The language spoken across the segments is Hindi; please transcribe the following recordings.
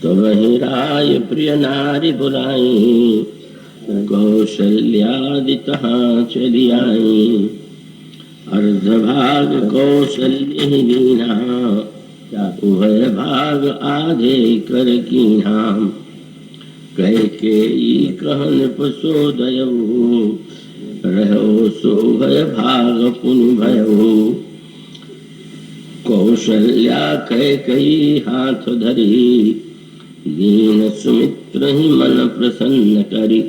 वही राय प्रिय नारी बुलाई, कौशल्यादि तहाँ चली आई। अर्धभाग कौशल्य ही लीना, उभय भाग आधे कर कीन्हा। कैकेयी कहन पसोदयऊ, रहो सो भय भाग पुनि भयऊ। कौशल्या कैकेयी हाथ धरी, दीन सुमित्र ही मन प्रसन्न करी।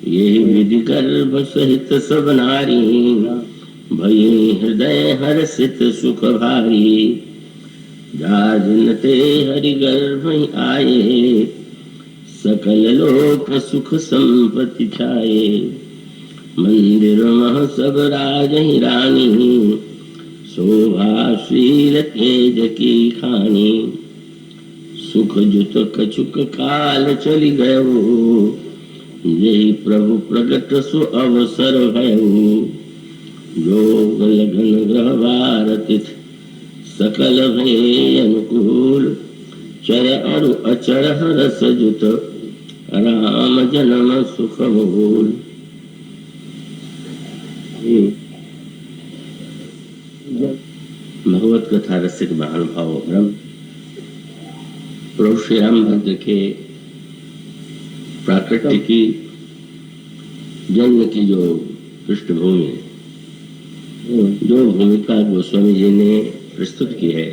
ये विधि गर्भ सहित सब नारी, भई हृदय हर्षित सुख भारी। जाजिनते हरि गर्भ आए, सकल लोक सुख संपत्ति छाए। मंदिर मह सब राजहि रानी, शोभाशील तेज की खानी। सुख जुत कछुक काल चली गयो, यही प्रभु प्रगट सु अवसर भयो। योग लगन ग्रह वार तिथि, सकल भय अनुकूल। चर अरु अचर हरस जुत, राम जन्म सुख मूल। भगवत कथा रसिक महानुभाव ब्रह्म प्रभु श्री रामभद्र के प्राकृतिक की जन्म की जो पृष्ठभूमि, जो भूमिका गोस्वामी जी ने प्रस्तुत की है,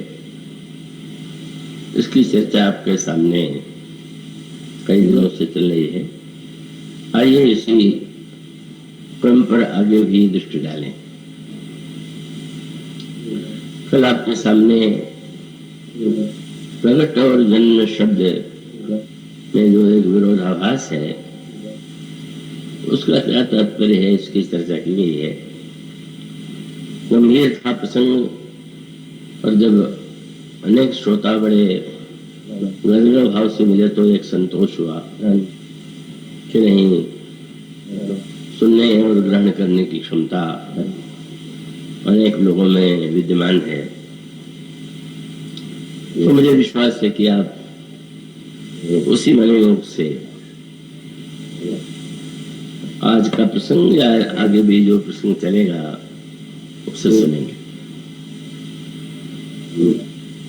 इसकी चर्चा आपके सामने कई दिनों से चल रही है। आइए इसी क्रम पर आगे भी दृष्टि डालें। कल आपके सामने प्रगट और जन्म शब्द में जो एक विरोधाभास है, उसका क्या तात्पर्य है, इसकी चर्चा की गई है। गंभीर था प्रसंग, और जब अनेक श्रोता बड़े गंभीर भाव से मिले तो एक संतोष हुआ कि नहीं, सुनने और ग्रहण करने की क्षमता अनेक लोगों में विद्यमान है। तो मुझे विश्वास है कि आप उसी मनोयोग से आज का प्रसंग या आगे भी जो प्रसंग चलेगा उसे सुनेंगे।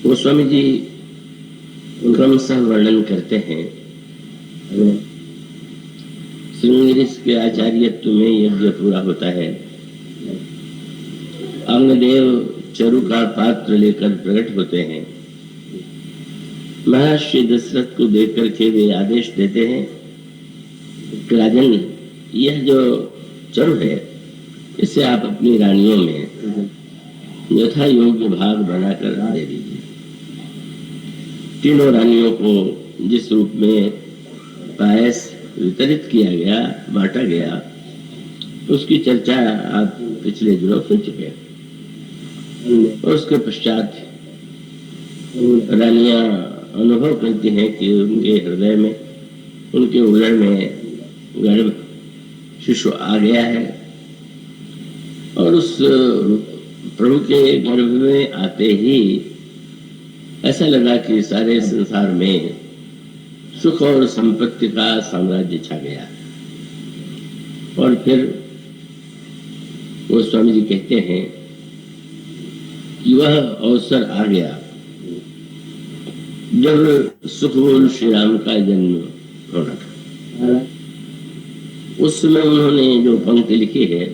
गोस्वामी जी क्रमशः वर्णन करते हैं, श्रृंगगिरी के आचार्यत्व में यज्ञ पूरा होता है। अंगदेव चरु का पात्र लेकर प्रकट होते हैं। महर्षि दशरथ को देख करके वे आदेश देते हैं कि राजन, यह जो चरु है, इसे आप अपनी रानियों में यथा योग्य भाग बनाकर दे दीजिए। तीनों रानियों को जिस रूप में पायस वितरित किया गया, बांटा गया, उसकी चर्चा आप पिछले दिनों सुन चुके हैं। और उसके पश्चात रानियां अनुभव करती हैं कि उनके हृदय में, उनके उदर में गर्भ शिशु आ गया है, और उस प्रभु के गर्भ में आते ही ऐसा लगा कि सारे संसार में सुख और संपत्ति का साम्राज्य छा गया। और फिर वो स्वामी जी कहते हैं कि वह अवसर आ गया जब सुखबोल श्री राम का जन्म होना था। उस समय उन्होंने जो पंक्ति लिखी है,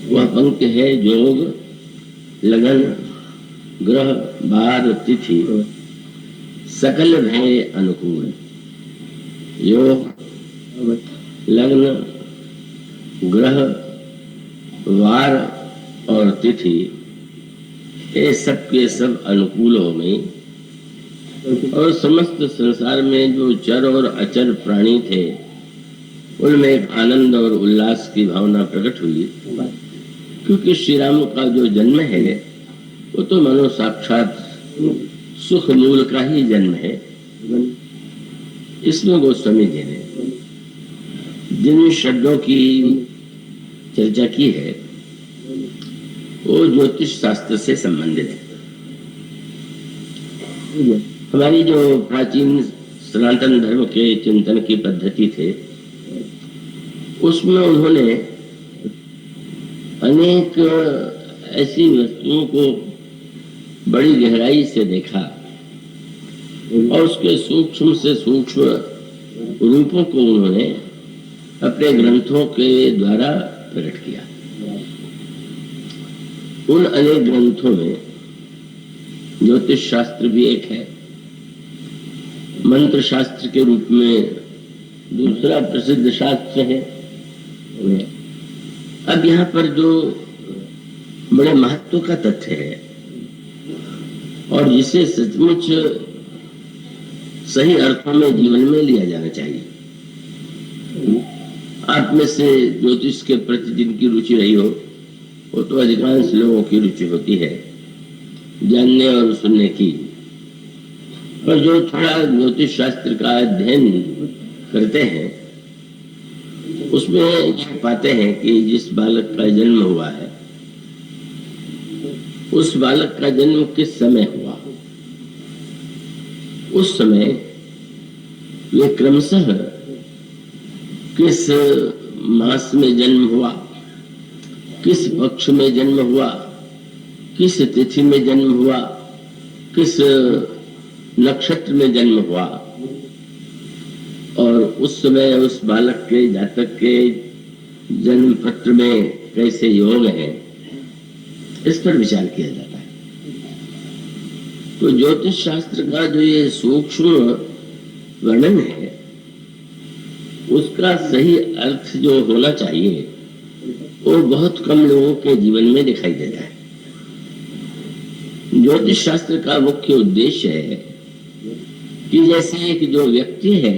वह पंक्ति है, योग लगन ग्रह बार तिथि सकल भय अनुकूल। योग लग्न ग्रह वार और तिथि ये सब के सब अनुकूल हो गई, और समस्त संसार में जो चर और अचर प्राणी थे उनमें एक आनंद और उल्लास की भावना प्रकट हुई, क्योंकि श्री राम का जो जन्म है वो तो मनो साक्षात सुख मूल का ही जन्म है। इसमें गोस्वामी जी ने जिन शब्दों की चर्चा की है वो ज्योतिष शास्त्र से संबंधित है। हमारी जो प्राचीन सनातन धर्म के चिंतन की पद्धति थे, उसमें उन्होंने अनेक ऐसी वस्तुओं को बड़ी गहराई से देखा और उसके सूक्ष्म से सूक्ष्म रूपों को उन्होंने अपने ग्रंथों के द्वारा प्रकट किया। उन अनेक ग्रंथों में ज्योतिष शास्त्र भी एक है, मंत्र शास्त्र के रूप में दूसरा प्रसिद्ध शास्त्र है। अब यहाँ पर जो बड़े महत्व का तथ्य है और जिसे सचमुच सही अर्थों में जीवन में लिया जाना चाहिए, आप में से ज्योतिष के प्रति जिनकी रुचि रही हो, वो तो अधिकांश लोगों की रुचि होती है जानने और सुनने की, पर जो थोड़ा ज्योतिष शास्त्र का अध्ययन करते हैं उसमें ये पाते हैं कि जिस बालक का जन्म हुआ है उस बालक का जन्म किस समय हुआ, उस समय वे क्रमशः किस मास में जन्म हुआ, किस पक्ष में जन्म हुआ, किस तिथि में जन्म हुआ, किस नक्षत्र में जन्म हुआ, और उस समय उस बालक के जातक के जन्म पत्र में कैसे योग है, इस पर विचार किया जाता है। तो ज्योतिष शास्त्र का जो ये सूक्ष्म वर्णन है उसका सही अर्थ जो होना चाहिए वो बहुत कम लोगों के जीवन में दिखाई देता है। ज्योतिष शास्त्र का मुख्य उद्देश्य है कि जैसे एक जो व्यक्ति है,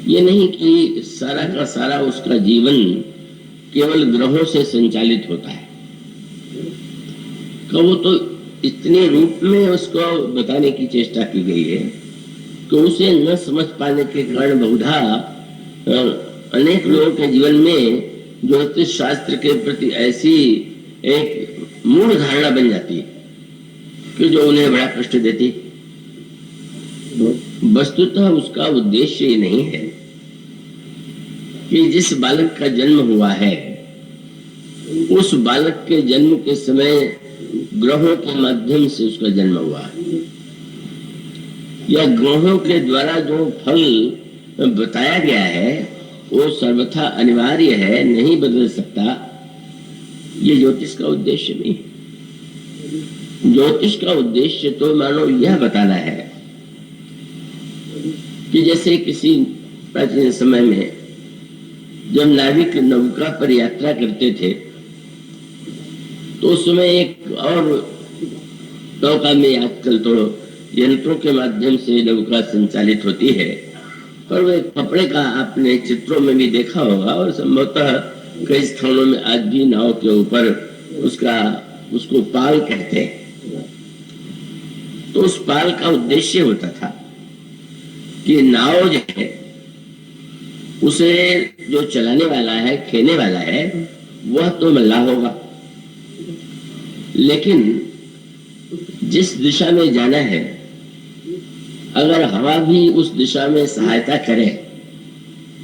ये नहीं कि सारा का सारा उसका जीवन केवल ग्रहों से संचालित होता है, वो तो इतने रूप में उसको बताने की चेष्टा की गई है कि उसे न समझ पाने के कारण बहुधा अनेक लोगों के जीवन में ज्योतिष शास्त्र के प्रति ऐसी एक मूल धारणा बन जाती है कि जो उन्हें बड़ा कष्ट देती। वस्तुतः उसका उद्देश्य ये नहीं है कि जिस बालक का जन्म हुआ है उस बालक के जन्म के समय ग्रहों के माध्यम से उसका जन्म हुआ है, या ग्रहों के द्वारा जो फल बताया गया है वो सर्वथा अनिवार्य है, नहीं बदल सकता, ये ज्योतिष का उद्देश्य नहीं है। ज्योतिष का उद्देश्य तो मानो यह बताना है कि जैसे किसी प्राचीन समय में जब नाविक नौका पर यात्रा करते थे तो उस समय एक और नौका में आजकल तो यंत्रों के माध्यम से नौका संचालित होती है, पर वो एक कपड़े का आपने चित्रों में भी देखा होगा और संभवतः कई स्थानों में आज भी नाव के ऊपर उसको पाल कहते हैं। तो उस पाल का उद्देश्य होता था कि नाव जो है उसे जो चलाने वाला है, खेने वाला है, वह तो मल्लाह होगा, लेकिन जिस दिशा में जाना है अगर हवा भी उस दिशा में सहायता करे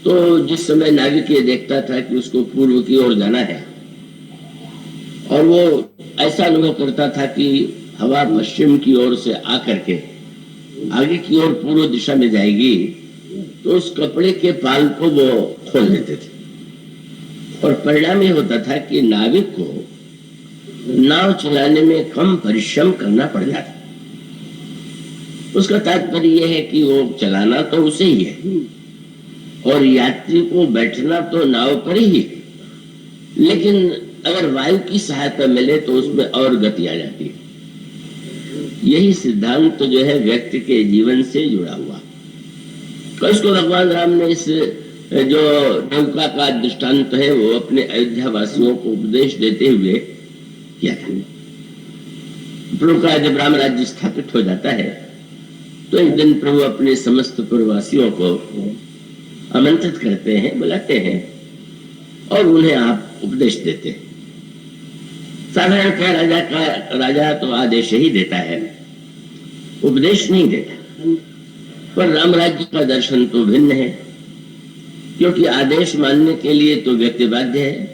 तो जिस समय नाविक ये देखता था कि उसको पूर्व की ओर जाना है और वो ऐसा अनुभव करता था कि हवा पश्चिम की ओर से आकर के आगे की ओर पूर्व दिशा में जाएगी, तो उस कपड़े के पाल को वो खोल देते थे और परिणाम ये होता था कि नाविक को नाव चलाने में कम परिश्रम करना पड़ जाता। उसका तात्पर्य यह है कि वो चलाना तो उसे ही है और यात्री को बैठना तो नाव पर ही है, लेकिन अगर वायु की सहायता मिले तो उसमें और गति आ जाती है। यही सिद्धांत तो जो है व्यक्ति के जीवन से जुड़ा हुआ। तो इसको भगवान राम ने इस जो नौका का दृष्टांत है वो अपने अयोध्या वासियों को उपदेश देते हुए किया था। प्रभु का जब राम राज्य स्थापित हो जाता है तो एक दिन प्रभु अपने समस्त पुरवासियों को आमंत्रित करते हैं, बुलाते हैं और उन्हें आप उपदेश देते हैं। साधारणतः राजा तो आदेश ही देता है, उपदेश नहीं देता। पर राम राज्य का दर्शन तो भिन्न है, क्योंकि आदेश मानने के लिए तो व्यक्ति बाध्य है।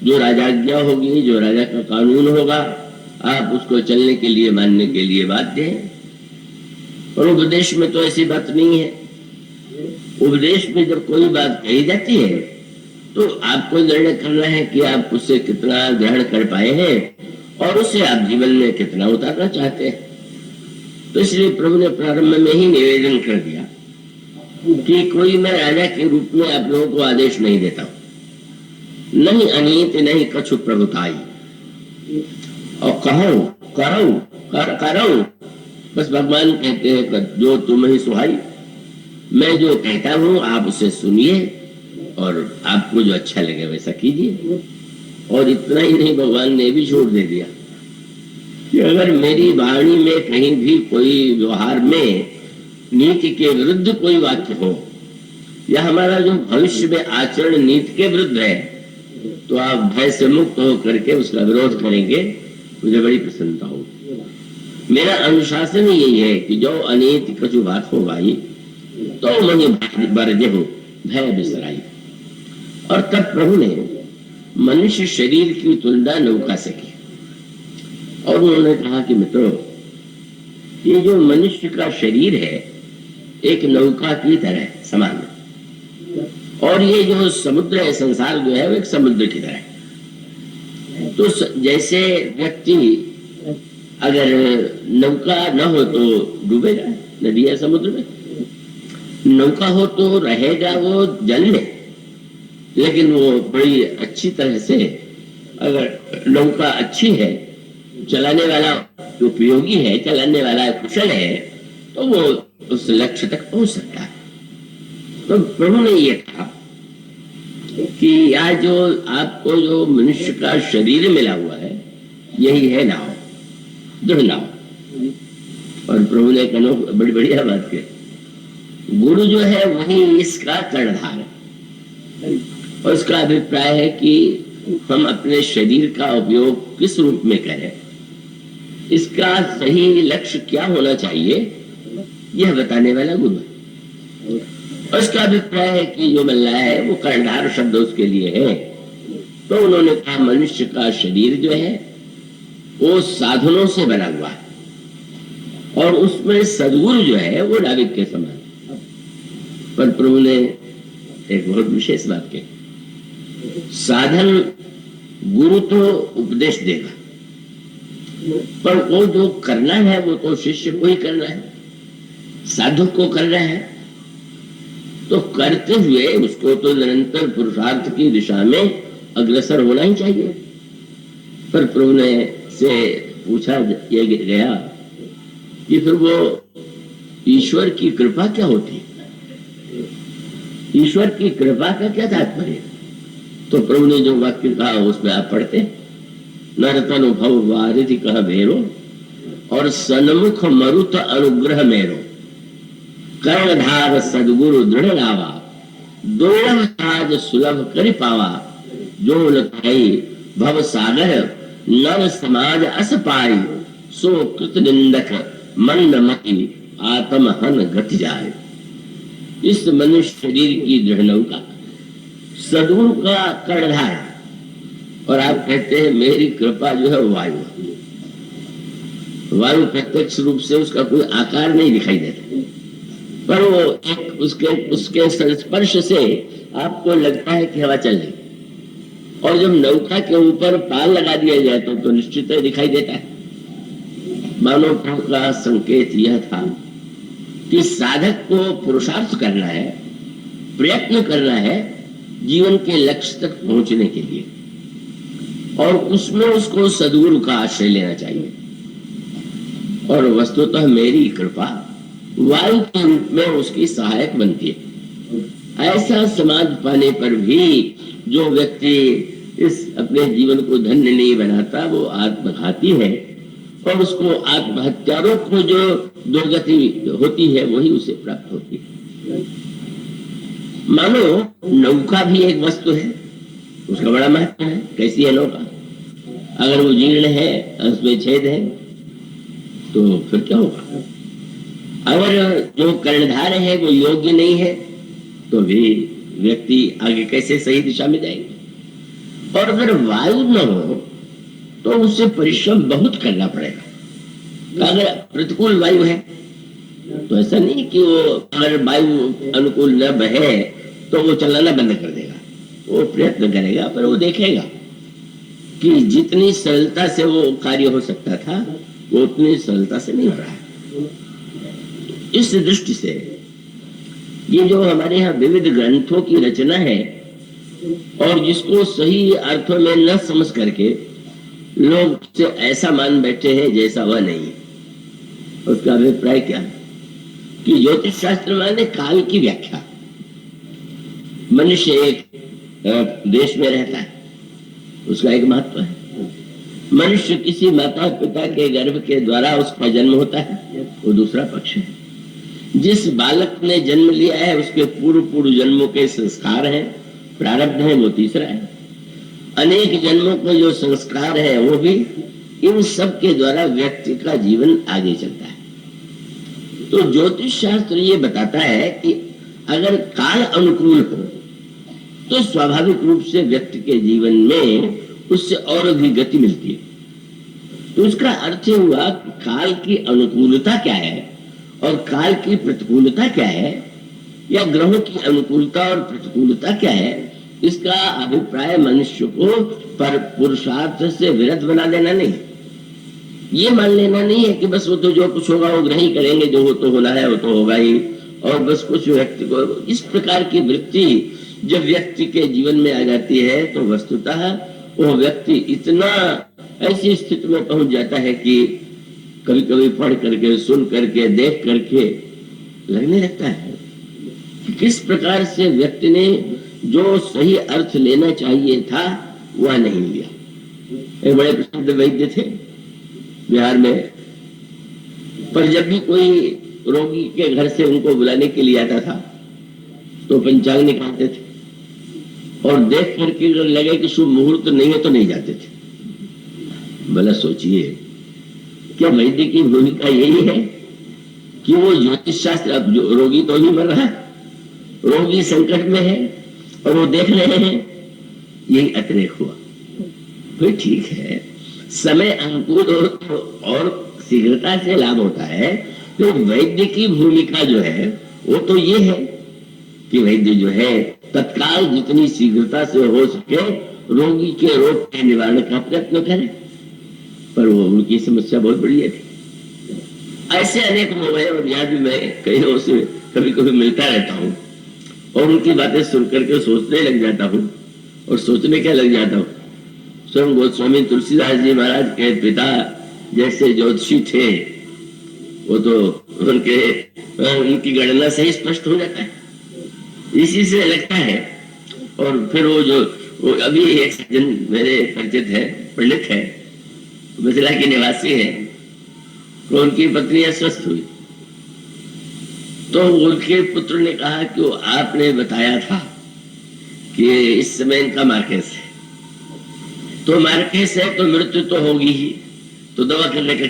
जो राजाज्ञा होगी, जो राजा का कानून होगा, आप उसको चलने के लिए, मानने के लिए बाध्य हैं। और उपदेश में तो ऐसी बात नहीं है। उपदेश में जब कोई बात कही जाती है तो आपको निर्णय करना है कि आप उससे कितना ग्रहण कर पाए हैं और उसे आप जीवन में कितना उतारना चाहते हैं। तो इसलिए प्रभु ने प्रारंभ में ही निवेदन कर दिया कि कोई मैं राजा के रूप में आप लोगों को आदेश नहीं देता हूं, नहीं अनीत नहीं कछु प्रभुताई, और कहूं करूं बस भगवान कहते हैं जो तुम ही सुहाई। मैं जो कहता हूं आप उसे सुनिए और आपको जो अच्छा लगे वैसा कीजिए। और इतना ही नहीं, भगवान ने भी छोड़ दे दिया कि अगर मेरी वाणी में कहीं भी कोई व्यवहार में नीति के विरुद्ध कोई वाक्य हो या हमारा जो भविष्य में आचरण नीति के विरुद्ध है तो आप भय से मुक्त होकर के उसका विरोध करेंगे, मुझे बड़ी प्रसन्नता होगी। मेरा अनुशासन यही है कि जो अनीति कछु बात हो भाई तो मुझे बरजे हो भय बिसराई। और तब प्रभु ने मनुष्य शरीर की तुलना नौका से की और उन्होंने कहा कि मित्रों, ये जो मनुष्य का शरीर है एक नौका की तरह है, समान। और ये जो समुद्र है, संसार जो है वो एक समुद्र की तरह है। तो जैसे व्यक्ति अगर नौका न हो तो डूबेगा, नदी है समुद्र में। नौका हो तो रहेगा वो जल में, लेकिन वो बड़ी अच्छी तरह से, अगर नौका अच्छी है, चलाने वाला उपयोगी है, चलाने वाला कुशल है, तो वो उस लक्ष्य तक पहुंच सकता है। तो प्रभु ने ये कहा कि यह जो आपको जो मनुष्य का शरीर मिला हुआ है यही है नाव, दृढ़ नाव। और प्रभु ने कहा बड़ी बढ़िया बात की, गुरु जो है वही इसका कर्णधार है। और उसका अभिप्राय है कि हम अपने शरीर का उपयोग किस रूप में करें, इसका सही लक्ष्य क्या होना चाहिए, यह बताने वाला गुरु है। और उसका अभिप्राय है कि जो मिल रहा है वो कर्णधार शब्द उसके लिए है। तो उन्होंने कहा मनुष्य का शरीर जो है वो साधनों से बना हुआ है और उसमें सदगुरु जो है वो नाविक के समान। पर प्रभु ने एक बहुत विशेष बात कही, साधन गुरु तो उपदेश देगा, पर वो जो करना है वो तो शिष्य को ही करना है, साधक को करना है। तो करते हुए उसको तो निरंतर पुरुषार्थ की दिशा में अग्रसर होना ही चाहिए। पर प्रभु ने से पूछा ये गया कि फिर वो ईश्वर की कृपा क्या होती है, ईश्वर की कृपा का क्या तात्पर्य। तो प्रभु ने जो वाक्य कहा उसमें आप पढ़ते, नरतनुभव वारिधि कह भेरो और सन्मुख मरुत अनुग्रह मेरो, कर्णधार सदगुरु दृढ़ लावा, दुर्लभ साज सुलभ करि पावा, जो लताई भव सागर नर समाज अस पाई, सो कृत निंदक मंद मति आत्म हन गति जाए। इस मनुष्य शरीर की दृढ़ नौका सदगुरु का कर्णधार है। और आप कहते हैं मेरी कृपा जो है वायु, वायु प्रत्यक्ष रूप से उसका कोई आकार नहीं दिखाई देता, पर वो एक उसके संस्पर्श से आपको लगता है कि हवा चल रही। और जब नौका के ऊपर पाल लगा दिया जाए तो निश्चित दिखाई देता है। मानव का संकेत यह था कि साधक को पुरुषार्थ करना है, प्रयत्न करना है जीवन के लक्ष्य तक पहुंचने के लिए, और उसमें उसको सद्गुरु का आश्रय लेना चाहिए। और वस्तुतः मेरी कृपा वायु के रूप में उसकी सहायक बनती है। ऐसा समाज पाने पर भी जो व्यक्ति इस अपने जीवन को धन्य नहीं बनाता वो आत्मघाती है, और उसको आत्महत्यारों को जो दुर्गति होती है वही उसे प्राप्त होती है। मानो नौका भी एक वस्तु है, उसका बड़ा महत्व है। कैसी है नौका, अगर वो जीर्ण है, उसमें छेद है, तो फिर क्या होगा। अगर जो कर्णधार है वो योग्य नहीं है तो भी व्यक्ति आगे कैसे सही दिशा में जाएंगे। और अगर वायु न हो तो उससे परिश्रम बहुत करना पड़ेगा। अगर प्रतिकूल वायु है तो ऐसा नहीं कि वो अगर वायु अनुकूल न बहे तो वो चलाना बंद कर देगा, वो प्रयत्न करेगा, पर वो देखेगा कि जितनी सरलता से वो कार्य हो सकता था वो उतनी सरलता से नहीं हो रहा है। इस दृष्टि से ये जो हमारे यहाँ विविध ग्रंथों की रचना है और जिसको सही अर्थों में न समझ करके लोग से ऐसा मान बैठे हैं जैसा वह नहीं है, उसका अभिप्राय क्या है कि ज्योतिष शास्त्र माने काल की व्याख्या। मनुष्य एक देश में रहता है, उसका एक महत्व है। मनुष्य किसी माता पिता के गर्भ के द्वारा उसका जन्म होता है, वो दूसरा पक्ष है। जिस बालक ने जन्म लिया है उसके पूर्व पूर्व जन्मों के संस्कार हैं, प्रारब्ध है, वो तीसरा है। अनेक जन्मों के जो संस्कार है वो भी, इन सब के द्वारा व्यक्ति का जीवन आगे चलता है। तो ज्योतिष शास्त्र ये बताता है कि अगर काल अनुकूल हो तो स्वाभाविक रूप से व्यक्ति के जीवन में उससे और अधिक गति मिलती है। तो इसका अर्थ हुआ कि काल की अनुकूलता क्या है और काल की प्रतिकूलता क्या है, या ग्रहों की अनुकूलता और प्रतिकूलता क्या है, इसका अभिप्राय मनुष्य को पर पुरुषार्थ से विरत बना देना नहीं। ये मान लेना नहीं है कि बस वो तो जो कुछ होगा वो ग्रह ही करेंगे, जो हो तो होना है वो तो होगा ही, और बस कुछ व्यक्ति को इस प्रकार की वृत्ति जब व्यक्ति के जीवन में आ जाती है तो वस्तुतः वो व्यक्ति इतना ऐसी स्थिति में पहुंच जाता है कि कभी कभी पढ़ करके, सुन करके, देख करके लगने लगता है कि किस प्रकार से व्यक्ति ने जो सही अर्थ लेना चाहिए था वह नहीं लिया। एक बड़े प्रसिद्ध वैद्य थे बिहार में, पर जब भी कोई रोगी के घर से उनको बुलाने के लिए आता था तो पंचांग निकालते थे और देख करके लगे कि शुभ मुहूर्त नहीं है तो नहीं जाते थे। भला सोचिए, क्या वैद्य की भूमिका यही है कि वो ज्योतिष शास्त्र, अब जो रोगी तो ही मर रहा है, रोगी संकट में है और वो देख रहे हैं, यही अतिरेक हुआ। तो ठीक है, समय अनुकूल हो तो और शीघ्रता से लाभ होता है, तो वैद्य की भूमिका जो है वो तो ये है कि वैद्य जो है तत्काल जितनी शीघ्रता से हो सके रोगी के रोग के निवारण का प्रयत्न करे। पर वो उनकी समस्या बहुत बड़ी है। ऐसे अनेक लोग हैं और यहाँ भी मैं कई लोगों से कभी कभी मिलता रहता हूँ और उनकी बातें सुन करके सोचने लग जाता हूँ। और सोचने क्या लग जाता हूँ, स्वयं गोस्वामी तुलसीदास जी महाराज के पिता जैसे ज्योतिषी थे, वो तो उनकी गणना से ही स्पष्ट हो जाता है। इसी से लगता है। और फिर वो अभी एक सज्जन मेरे परिचित है, पंडित है, मिथिला की निवासी है, तो उनकी पत्नी अस्वस्थ हुई तो उनके पुत्र ने कहा कि वो आपने बताया था कि इस समय इनका मार्केस है, तो मार्केस है तो मृत्यु तो होगी ही, तो दवा करने का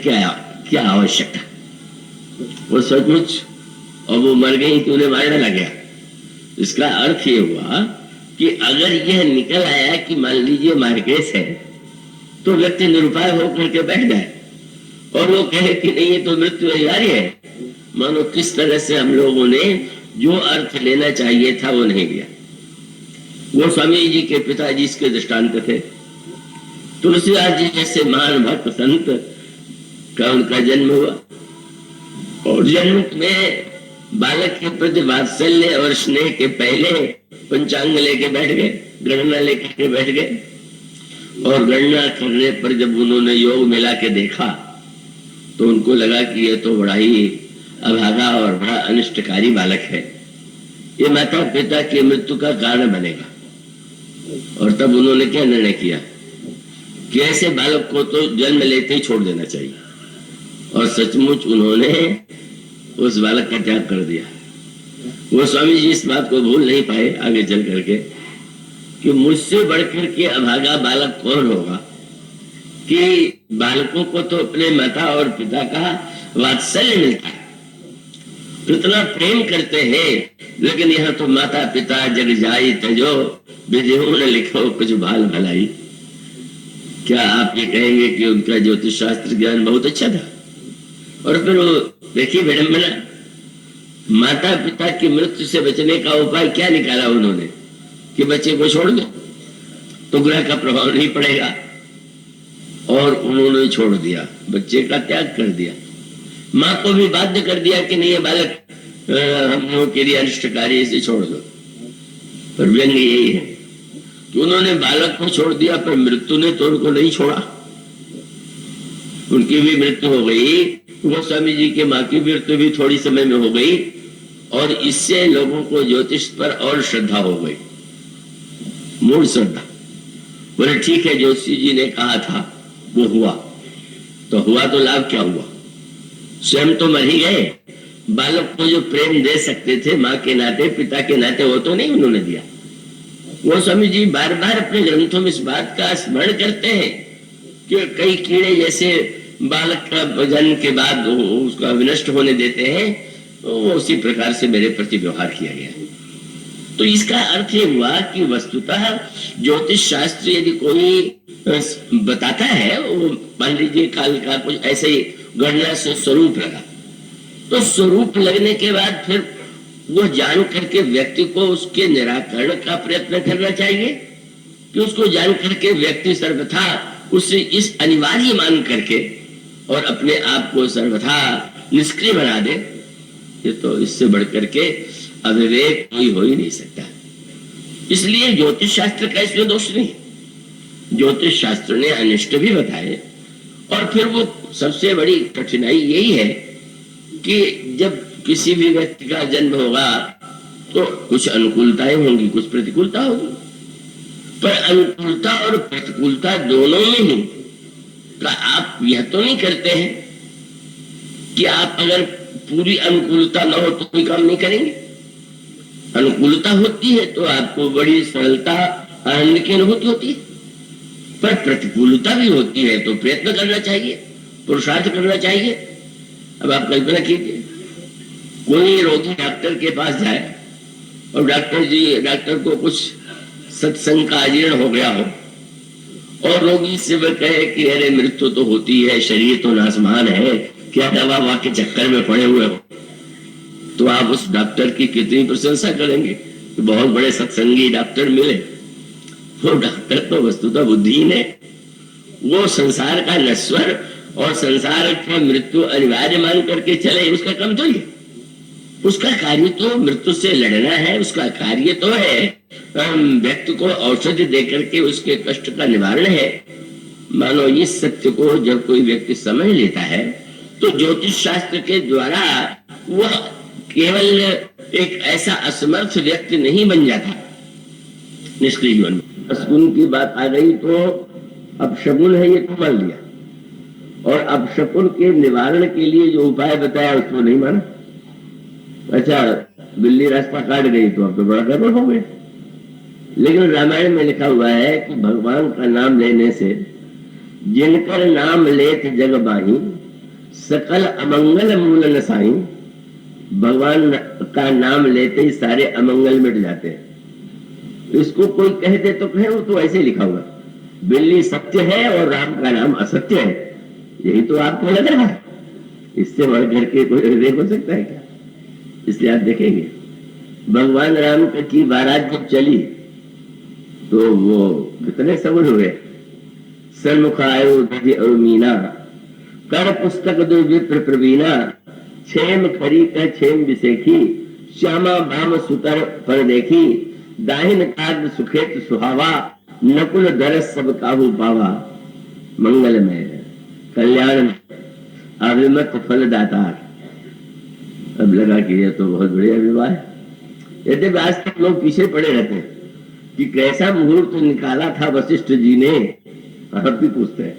क्या आवश्यकता। वो सचमुच और वो मर गई तो उन्हें मारने लग गया। इसका अर्थ ये हुआ कि अगर यह निकल आया कि मान लीजिए मार्केस है तो व्यक्ति निरुपाय होकर के बैठ जाए और वो कहे कि नहीं ये तो मृत्यु अनिवार्य है, मानो किस तरह से हम लोगों ने जो अर्थ लेना चाहिए था वो नहीं लिया। वो स्वामी जी के पिताजी इसके दृष्टांत थे। तुलसीदास जी जैसे महान भक्त संत का उनका जन्म हुआ और जन्म में बालक के प्रति वात्सल्य और स्नेह के पहले पंचांग लेके बैठ गए, गणना लेके बैठ गए। और गणना करने पर जब उन्होंने योग मिला के देखा तो उनको लगा कि ये तो बड़ा ही अभागा और बड़ा अनिष्टकारी बालक है, ये माता पिता की मृत्यु का कारण बनेगा। और तब उन्होंने क्या निर्णय किया कि ऐसे बालक को तो जन्म लेते ही छोड़ देना चाहिए। और सचमुच उन्होंने उस बालक का त्याग कर दिया। वो स्वामी जी इस बात को भूल नहीं पाए आगे चल करके कि मुझसे बढ़कर के अभागा बालक कौन होगा, कि बालकों को तो अपने माता और पिता का वात्सल्य मिलता है कितना प्रेम करते हैं, लेकिन यहाँ तो माता पिता जग जाई तजो विधियों ने लिखो कुछ भाल भलाई। क्या आप ये कहेंगे कि उनका ज्योतिष शास्त्र ज्ञान बहुत अच्छा था? और फिर वो देखिए विडंबना, माता पिता की मृत्यु से बचने का उपाय क्या निकाला उन्होंने कि बच्चे को छोड़ दो तो ग्रह का प्रभाव नहीं पड़ेगा, और उन्होंने छोड़ दिया, बच्चे का त्याग कर दिया। माँ को भी बाध्य कर दिया कि नहीं ये बालक हम लोगों के लिए अनिष्टकारी, इसे छोड़ दो। पर व्यंग यही है कि उन्होंने बालक को छोड़ दिया, पर मृत्यु ने तो उनको नहीं छोड़ा, उनकी भी मृत्यु हो गई। गोस्वामी जी के माँ की मृत्यु भी थोड़ी समय में हो गई, और इससे लोगों को ज्योतिष पर और श्रद्धा हो गई, मूल श्रद्धा। बोले ठीक है, जोशी जी ने कहा था वो हुआ, तो हुआ तो लाभ क्या हुआ? स्वयं तो मर ही गए, बालक को जो प्रेम दे सकते थे माँ के नाते पिता के नाते, वो तो नहीं उन्होंने दिया। गोस्वामी जी बार बार अपने ग्रंथों में इस बात का स्मरण करते हैं कि कई कीड़े जैसे बालक का जन्म के बाद उसका विनष्ट होने देते हैं, तो उसी प्रकार से मेरे प्रति व्यवहार किया गया। तो इसका अर्थ ये हुआ कि वस्तुतः ज्योतिष शास्त्र यदि कोई बताता है, वो मान लीजिए काल का कुछ ऐसे ही गणना से स्वरूप लगा, तो स्वरूप लगने के बाद फिर वो जान करके व्यक्ति को उसके निराकरण का प्रयत्न करना चाहिए, कि उसको जान करके व्यक्ति सर्वथा उसे इस अनिवार्य मान करके और अपने आप को सर्वथा निष्क्रिय बना दे। ये तो इससे बढ़कर के अविवेक कोई हो ही नहीं सकता। इसलिए ज्योतिष शास्त्र का इसमें दोष नहीं, ज्योतिष शास्त्र ने अनिष्ट भी बताए। और फिर वो सबसे बड़ी कठिनाई यही है कि जब किसी भी व्यक्ति का जन्म होगा तो कुछ अनुकूलताएं होंगी, कुछ प्रतिकूलता होगी, पर अनुकूलता और प्रतिकूलता दोनों में ही का आप यह तो नहीं करते हैं कि आप अगर पूरी अनुकूलता न हो तो कोई काम नहीं करेंगे। अनुकूलता होती है तो आपको बड़ी सरलता आनंद की अनुभूति होती है, पर प्रतिकूलता भी होती है तो प्रयत्न करना चाहिए, पुरुषार्थ करना चाहिए। अब आप कल्पना कीजिए, कोई रोगी डॉक्टर के पास जाए और डॉक्टर को कुछ सत्संग का अजीर्ण हो गया हो, और रोगी से वह कहे कि अरे मृत्यु तो होती है, शरीर तो नासमान है, क्या दवा वहां के चक्कर में पड़े हुए हो, तो आप उस डॉक्टर की कितनी प्रशंसा करेंगे कि बहुत बड़े सत्संगी डॉक्टर मिले। वो डॉक्टर तो वस्तुतः बुद्धिहीन है, वो संसार का नश्वर और संसार की मृत्यु अनिवार्य मान करके चले, उसका काम तो ये, उसका कार्य तो मृत्यु से लड़ना है, उसका कार्य तो है व्यक्ति को औषधि देकर के उसके कष्ट का निवारण है। मानो इस सत्य को जब कोई व्यक्ति समझ लेता है तो ज्योतिष शास्त्र के द्वारा वह केवल एक ऐसा असमर्थ व्यक्ति नहीं बन जाता निष्क्रिय जीवन में। शकुन की बात आ गई तो अब शकुन है ये तो मान लिया, और अब शकुन के निवारण के लिए जो उपाय बताया उसको नहीं माना। अच्छा, बिल्ली रास्ता काट गई तो अब तो बड़ा गड़बड़ हो गया। लेकिन रामायण में लिखा हुआ है कि भगवान का नाम लेने से जिनकर नाम लेत जग बाही सकल अमंगल मूल नसाई। भगवान का नाम लेते ही सारे अमंगल मिट जाते हैं। इसको कोई कह दे तो कहे, वो तो ऐसे लिखा हुआ, बिल्ली सत्य है और राम का नाम असत्य है, यही तो आपको लग रहा है, इससे बढ़ करके कोई विवेक हो सकता है क्या? इसलिए आप देखेंगे भगवान राम की बारात जब चली तो वो कितने सबर हुए। सन्मुख आयो दधि और मीना कर पुस्तक दो विप्र प्रवीणा क्षेम खरी का क्षेम विसेखी श्यामा भाम सुतर पर देखी दाहिन काग सुखेत सुहावा नकुल दरस सब काबू पावा मंगल में कल्याण अभिमत फल दातार। अब लगा कि यह तो बहुत बढ़िया विवाह है। यद्यपि आज तक लोग पीछे पड़े रहते हैं कि कैसा मुहूर्त निकाला था वशिष्ठ जी ने, अब भी पूछते हैं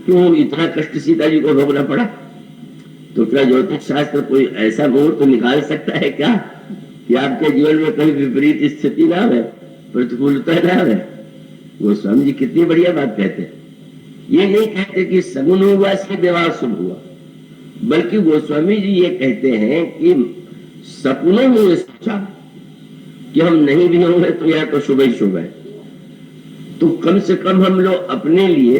क्यों इतना कष्ट सीता जी को भोगना पड़ा। तो क्या ज्योतिष शास्त्र कोई ऐसा मुहूर्त निकाल सकता है क्या कि आपके जीवन में कहीं विपरीत स्थिति ना आवे, प्रतिकूलता ना आवे? गोस्वामी जी कितनी बढ़िया बात कहते हैं। ये नहीं कहते कि सगुन हुआ इसलिए विवाह शुभ हुआ, बल्कि गोस्वामी जी ये कहते हैं कि सपनों में ये सोचा कि हम नहीं भी होंगे तो यह तो शुभ ही शुभ है, तो कम से कम हम लोग अपने लिए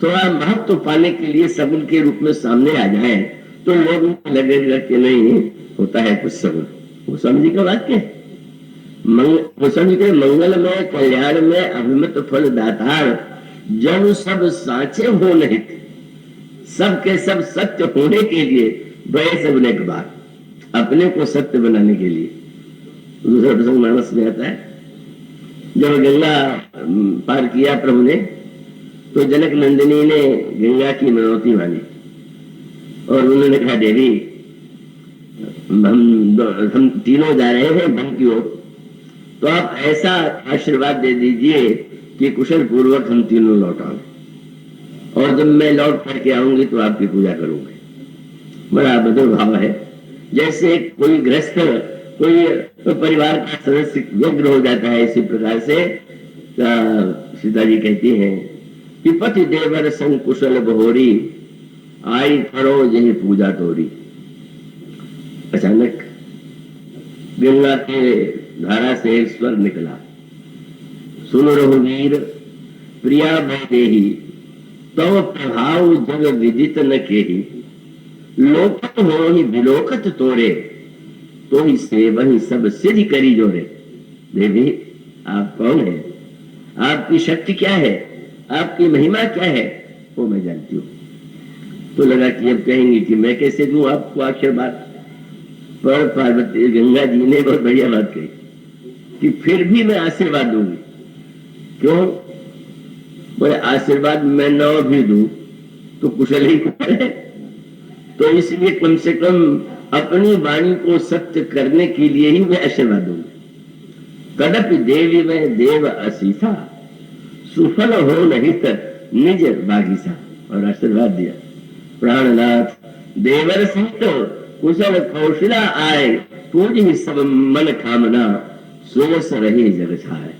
थोड़ा महत्व पाने के लिए सगुन के रूप में सामने आ जाए, तो लोगों को लगेगा कि नहीं होता है कुछ सगुन। गोस्वामी जी का वाक्य है, गोस्वामी के मंगल में कल्याण में अभिमत फल दातार, जब सब साचे हो नहीं थे, सबके सब सत्य होने के लिए बड़े सबने के बाद अपने को सत्य बनाने के लिए। दूसरा प्रसंग मानस में आता है, जब गंगा पार किया प्रभु ने, तो जनक नंदिनी ने गंगा की मनौती मानी और उन्होंने कहा देवी हम तीनों जा रहे हैं वन की ओर, तो आप ऐसा आशीर्वाद दे दीजिए कि कुशल पूर्वक हम तीनों लौट आए, और जब मैं लौट करके आऊंगी तो आपकी पूजा करूंगी। बड़ा मधुर भाव है, जैसे कोई गृहस्थ कोई परिवार का सदस्य व्यग्र हो जाता है, इसी प्रकार से सीता जी कहती हैं कि पति देवर संग कुशल बहोरी, आई करो यही पूजा तोरी। अचानक गंगा के धारा से एक स्वर निकला, सुन रघुवीर प्रिया भयदेही, तव प्रभाव जग विदित न केही, लोकत हो ही विलोकत तोरे, तो ही से वही सब सिद्धि करी जोरे। देवी आप कौन है, आपकी शक्ति क्या है, आपकी महिमा क्या है, वो मैं जानती हूँ। तो लगा कि अब कहेंगे कि मैं कैसे दूं आपको आशीर्वाद, पर पार्वती गंगा जी ने बहुत बढ़िया बात कही कि फिर भी मैं आशीर्वाद दूंगी। क्यों बोले, आशीर्वाद मैं न भी दूं तो कुशल ही कुशल है, तो इसलिए कम से कम अपनी वाणी को सत्य करने के लिए ही मैं आशीर्वाद दूंगा। कदपि देवी में देव असीसा, सुफल हो नहीं तक निज बागीसा। और आशीर्वाद दिया, प्राणनाथ देवर सहित कुशल कौशला आए, पूजी सब मन कामना, सोस रहे जग छाए।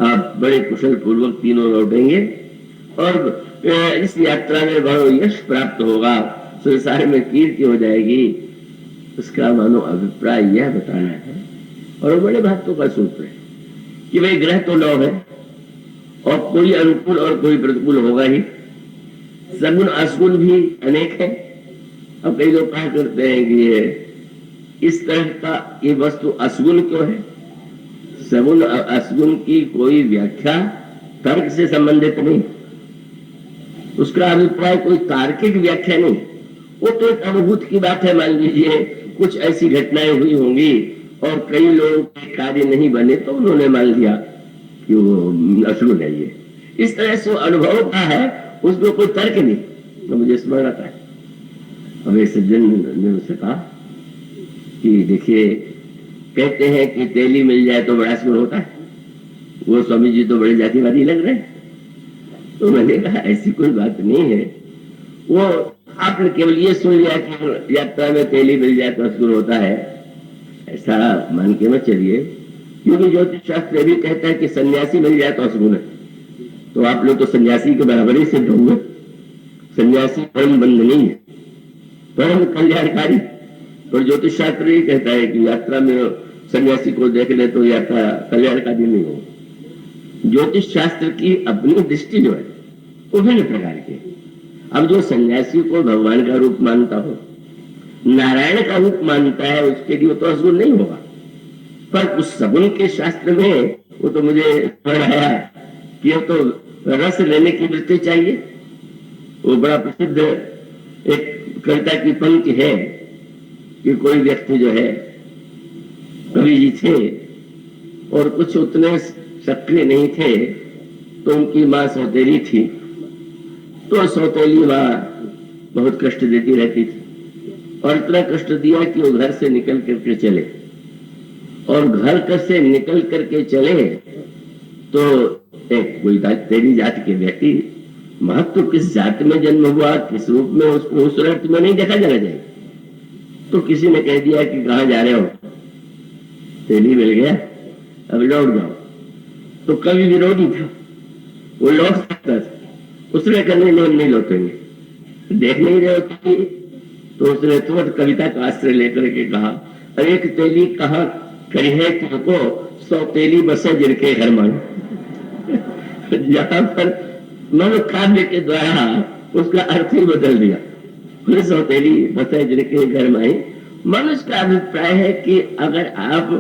आप बड़े कुशल पूर्वक तीनों लौटेंगे और इस यात्रा में बड़ा यश प्राप्त होगा, संसार में कीर्ति हो जाएगी, उसका मानो अभिप्राय यह बताना है। और बड़े भक्तों का सूत्र है कि भाई ग्रह तो 9 है और कोई अनुकूल और कोई प्रतिकूल होगा ही, सगुण असगुण भी अनेक है। अब कई लोग कहा करते हैं कि ये इस तरह का ये वस्तु असगुण क्यों है। सगुण असगुण की कोई व्याख्या तर्क से संबंधित नहीं, उसका अभिप्राय कोई तार्किक व्याख्या नहीं, वो तो एक अनुभूत की बात है। मान लीजिए कुछ ऐसी घटनाएं हुई होंगी और कई लोगों के कार्य नहीं बने तो उन्होंने मान लिया कि वो असगुण है। ये इस तरह से अनुभव का है, उसमें कोई तर्क नहीं। तो मुझे स्मरण आता है, अब एक सज्जन ने मुझसे कहा कि देखिए कहते हैं कि तेली मिल जाए तो बड़ा असगुण होता है, वो स्वामी जी तो बड़े जातिवादी लग रहे हैं। तो मैंने कहा ऐसी कोई बात नहीं है, वो आपने केवल ये सुन लिया कि यात्रा में तेली मिल जाए तो असगुण होता है, ऐसा मान के मत चलिए। क्योंकि ज्योतिष शास्त्र भी कहता है कि सन्यासी मिल जाए तो असगुण है, तो आप लोग तो सन्यासी के बराबर ही सिद्ध होंगे। सन्यासी परम बंधनीय है, परम कल्याणकारी। और ज्योतिष शास्त्र ही कहता है कि यात्रा में सन्यासी को देख ले तो यात्रा कल्याणकारी नहीं हो। ज्योतिष शास्त्र की अपनी दृष्टि जो है वो भिन्न प्रकार की। अब जो सन्यासी को भगवान का रूप मानता हो, नारायण का रूप मानता है, उसके लिए वो तो असगुण नहीं होगा। पर उस सगुण के शास्त्र में वो तो मुझे पढ़ाया कि तो रस लेने की वृत्ति चाहिए। वो बड़ा प्रसिद्ध एक कविता की पंक्ति है कि कोई व्यक्ति जो है, कवि जी थे और कुछ उतने सक्रिय नहीं थे, तो उनकी माँ सौतेली थी, तो सौतेली माँ बहुत कष्ट देती रहती थी और इतना कष्ट दिया कि वो घर से निकल करके चले। और घर से निकल करके चले तो एक कोई तेरी जाति के व्यक्ति, महत्व किस जाति में जन्म हुआ, किस रूप में, उसको उस अर्थ में नहीं देखा जाना चाहिए। तो किसी ने कह दिया कि कहाँ जा रहे हो, तेली मिल गया अब लौट जाओ। तो कवि विरोधी था, वो लौट सकता था, उसने कहा नहीं हम नहीं लौटेंगे, देख नहीं रहे हो। तो उसने तुरंत कविता का आश्रय लेकर के कहा और एक तेली कहा करी है तुमको 100 तेली बसे जिनके घर मानो। यहाँ पर मनो काव्य के द्वारा उसका अर्थ ही बदल दिया। 100 तेली बसे जिनके घर माई। मनुष्य का अभिप्राय है कि अगर आप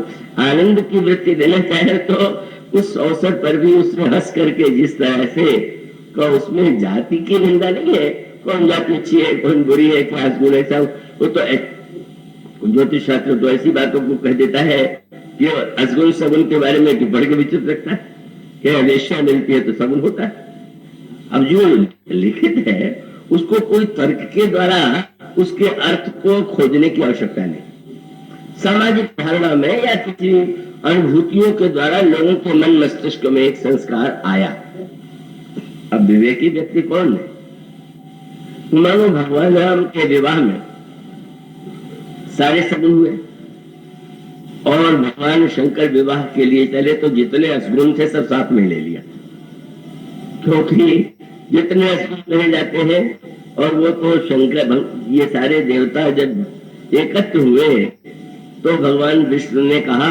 आनंद की वृत्ति देना चाहे तो उस अवसर पर भी उसमें हंस करके जिस तरह से तो उसमें जाति की निंदा नहीं है, कौन जाति अच्छी है कौन बुरी है क्या गुण ऐसा, वो तो ज्योतिष शास्त्र तो ऐसी बातों को कह देता है कि असगुण सगुन के बारे में बढ़ के विचित्र रखता है कि वेश्या मिलती है तो सगुन होता है। अब जो लिखित है उसको कोई तर्क के द्वारा उसके अर्थ को खोजने की आवश्यकता नहीं। सामाजिक धारणा में या किसी अनुभूतियों के द्वारा लोगों के मन मस्तिष्क में एक संस्कार आया। अब विवेकी व्यक्ति कौन है? मानो भगवान राम के विवाह में सारे सगुन हुए और भगवान शंकर विवाह के लिए चले तो जितने असगुण थे सब साथ में ले लिया, क्योंकि जितने असगुण रह जाते हैं और वो तो शंकर ये सारे देवता जब एकत्र हुए तो भगवान विष्णु ने कहा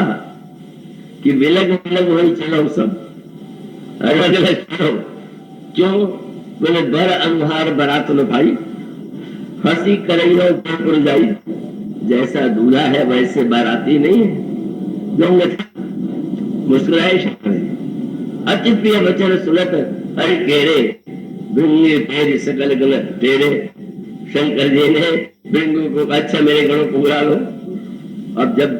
कि विलग विलग वही चलो सब अलग अलग चलो। क्यों? बोले बर अंधार बरात न भाई हंसी करैया ऊपर जाई, जैसा दूल्हा है वैसे बाराती नहीं है। मुस्कुराए शंकर अति प्रिय वचन सुनत हरि केरे भृंगे फेर सकल गण तेरे। शंकर जी ने भृंगु को अच्छा मेरे गणों को बुला लो। अब जब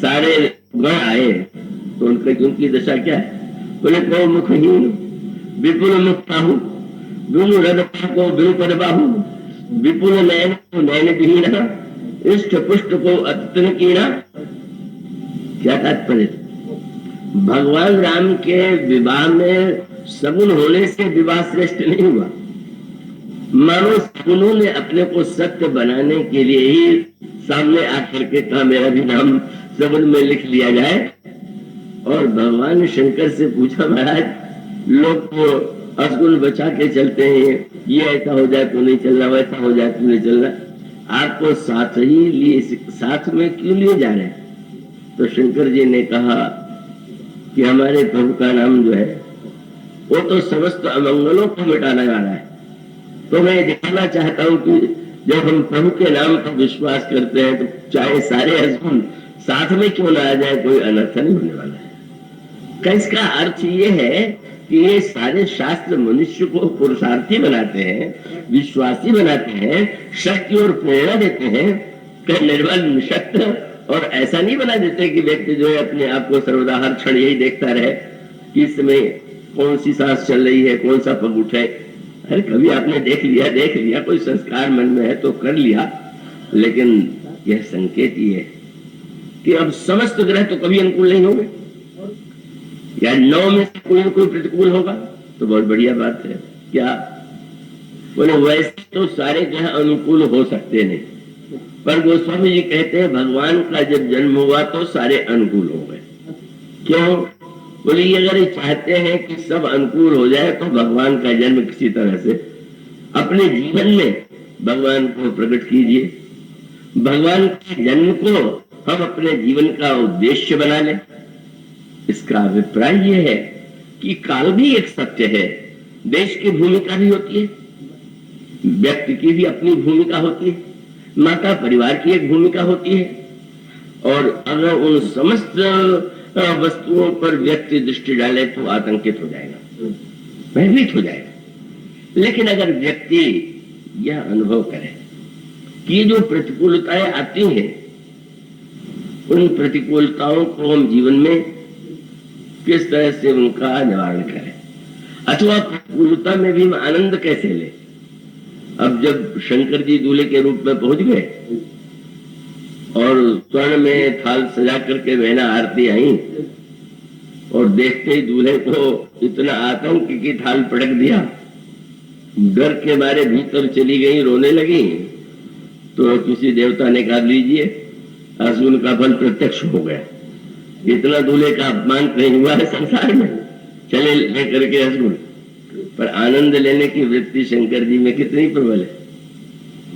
सारे गण आए तो उनकी दशा क्या है? बोले को मुखहीन विपुल मुख पाहु दुनु रथ को बिनु पद बाहु विपुल नयन को नयन विहीन इष्ट पुष्ट को अत्यन कीना। क्या तात्पर्य? भगवान राम के विवाह में सगुन होने से विवाह श्रेष्ठ नहीं हुआ। मानो सगुनों ने अपने को सत्य बनाने के लिए ही सामने आकर के कहा मेरा भी नाम सगुन में लिख लिया जाए। और भगवान शंकर से पूछा महाराज लोग तो असगुन बचा के चलते हैं, ये ऐसा हो जाए तो नहीं चलना वैसा हो जाए तो नहीं चलना, आपको साथ ही लिए साथ में क्यों लिए जा रहे हैं? तो शंकर जी ने कहा कि हमारे प्रभु का नाम जो है वो तो समस्त अमंगलों को मिटाने वाला है। तो मैं दिखाना चाहता हूं कि जब हम प्रभु के नाम पर विश्वास करते हैं तो चाहे सारे असगुन साथ में क्यों ना आ जाए कोई अनर्थ नहीं होने वाला है। का इसका अर्थ ये है कि ये सारे शास्त्र मनुष्य को पुरुषार्थी बनाते हैं, विश्वासी बनाते हैं, शक्ति और प्रेरणा देते हैं, निर्बल निशक्त, और ऐसा नहीं बना देते कि व्यक्ति जो है अपने आप को सर्वदा हर क्षण यही देखता रहे कि इस समय कौन सी सांस चल रही है कौन सा पग उठे। अरे कभी आपने देख लिया कोई संस्कार मन में है तो कर लिया, लेकिन यह संकेत ही है कि अब समस्त ग्रह तो कभी अनुकूल नहीं होंगे या 9 में से कोई न कोई प्रतिकूल होगा तो बहुत बढ़िया बात है। क्या बोले वैसे तो सारे ग्रह अनुकूल हो सकते नहीं, पर गोस्वामी जी कहते हैं भगवान का जब जन्म हुआ तो सारे अनुकूल हो गए। क्यों? बोले ये अगर चाहते हैं कि सब अनुकूल हो जाए तो भगवान का जन्म किसी तरह से अपने जीवन में भगवान को प्रकट कीजिए। भगवान के जन्म को हम अपने जीवन का उद्देश्य बना लें। इसका अभिप्राय यह है कि काल भी एक सत्य है, देश की भूमिका भी होती है, व्यक्ति की भी अपनी भूमिका होती है, माता परिवार की एक भूमिका होती है, और अगर उन समस्त वस्तुओं पर व्यक्ति दृष्टि डाले तो आतंकित हो जाएगा, भयभीत हो जाएगा। लेकिन अगर व्यक्ति यह अनुभव करे कि ये जो प्रतिकूलताएं आती हैं उन प्रतिकूलताओं को हम जीवन में किस तरह से उनका निवारण करें, अथवा प्रतिकूलता में भी हम आनंद कैसे ले। अब जब शंकर जी दूल्हे के रूप में पहुंच गए और स्वर्ण में थाल सजा करके मैना आरती आई और देखते ही दूल्हे को इतना आतंक की थाल पटक दिया, डर के मारे भीतर चली गई, रोने लगी, तो किसी देवता ने कहा लीजिए असुर का फल प्रत्यक्ष हो गया। इतना दूल्हे का अपमान कहीं हुआ है संसार में, चले लेकर के असुर। पर आनंद लेने की वृत्ति शंकर जी में कितनी प्रबल है।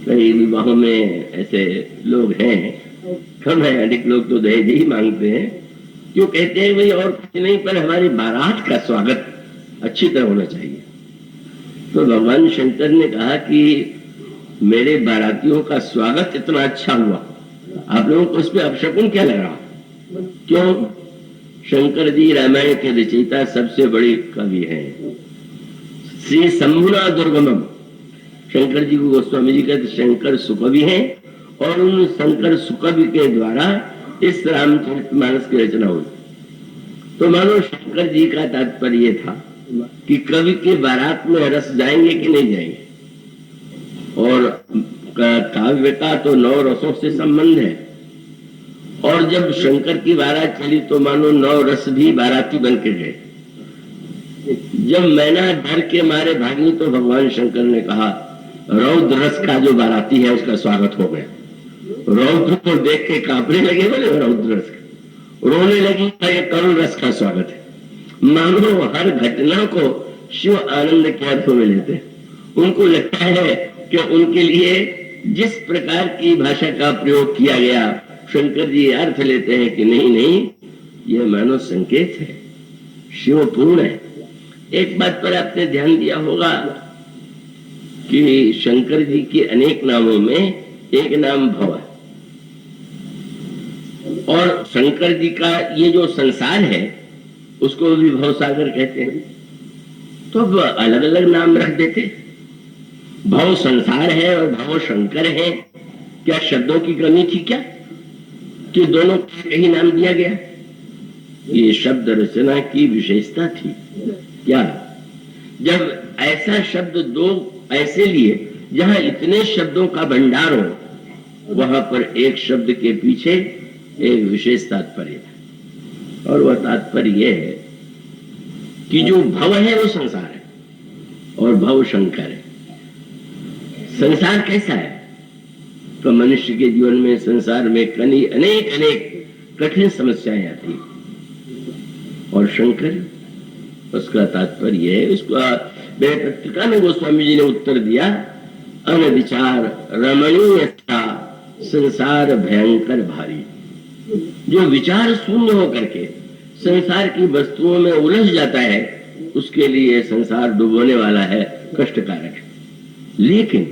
कई विवाहों में ऐसे लोग हैं तो नैयायिक लोग तो दहेज ही मांगते हैं, क्यों कहते हैं भाई और कुछ नहीं पर हमारी बारात का स्वागत अच्छी तरह होना चाहिए। तो भगवान शंकर ने कहा कि मेरे बारातियों का स्वागत इतना अच्छा हुआ, आप लोगों को उस पर अपशकुन क्या लग रहा? क्यों? शंकर जी रामायण के रचयिता सबसे बड़े कवि हैं, श्री शंभुना दुर्गमम। शंकर जी को गोस्वामी जी कहते शंकर सुकवि हैं, और उन शंकर सुकवि के द्वारा इस रामचरितमानस की रचना हुई। तो मानो शंकर जी का तात्पर्य था कि कवि के बारात में रस जाएंगे कि नहीं जाएंगे, और काव्य का तो 9 रसों से संबंध है, और जब शंकर की बारात चली तो मानो 9 रस भी बाराती बन के गए। जब मैना डर के मारे भागी तो भगवान शंकर ने कहा रौद्र रस का जो बाराती है उसका स्वागत हो गया। रौद्र को देख के कांपने लगे, बोले रौद्र रस का, रोने लगी, ये करुण रस का स्वागत है। मानो हर घटना को शिव आनंद के अर्थों में लेते हैं। उनको लगता है कि उनके लिए जिस प्रकार की भाषा का प्रयोग किया गया, शंकर जी अर्थ लेते हैं कि नहीं नहीं, ये मानो संकेत है, शिव पूर्ण है। एक बात पर आपने ध्यान दिया होगा कि शंकर जी के अनेक नामों में एक नाम भव है, और शंकर जी का ये जो संसार है उसको भी भव सागर कहते हैं। तो अब अलग अलग नाम रख देते, भव संसार है और भव शंकर है। क्या शब्दों की कमी थी क्या कि दोनों का ही नाम दिया गया? ये शब्द रचना की विशेषता थी क्या? जब ऐसा शब्द दो ऐसे लिए जहां इतने शब्दों का भंडार हो, वहां पर एक शब्द के पीछे एक विशेष तात्पर्य है, और वह तात्पर्य यह है कि जो भव है वो संसार है और भव शंकर है। संसार कैसा है? तो मनुष्य के जीवन में, संसार में अनेक अनेक कठिन समस्याएं आती हैं, और शंकर उसका तात्पर्य है। इसका पत्रिका में गोस्वामी जी ने उत्तर दिया, अनविचार रमणीय था संसार भयंकर भारी। जो विचार शून्य होकर के संसार की वस्तुओं में उलझ जाता है, उसके लिए संसार डुबोने वाला है, कष्टकारक है। लेकिन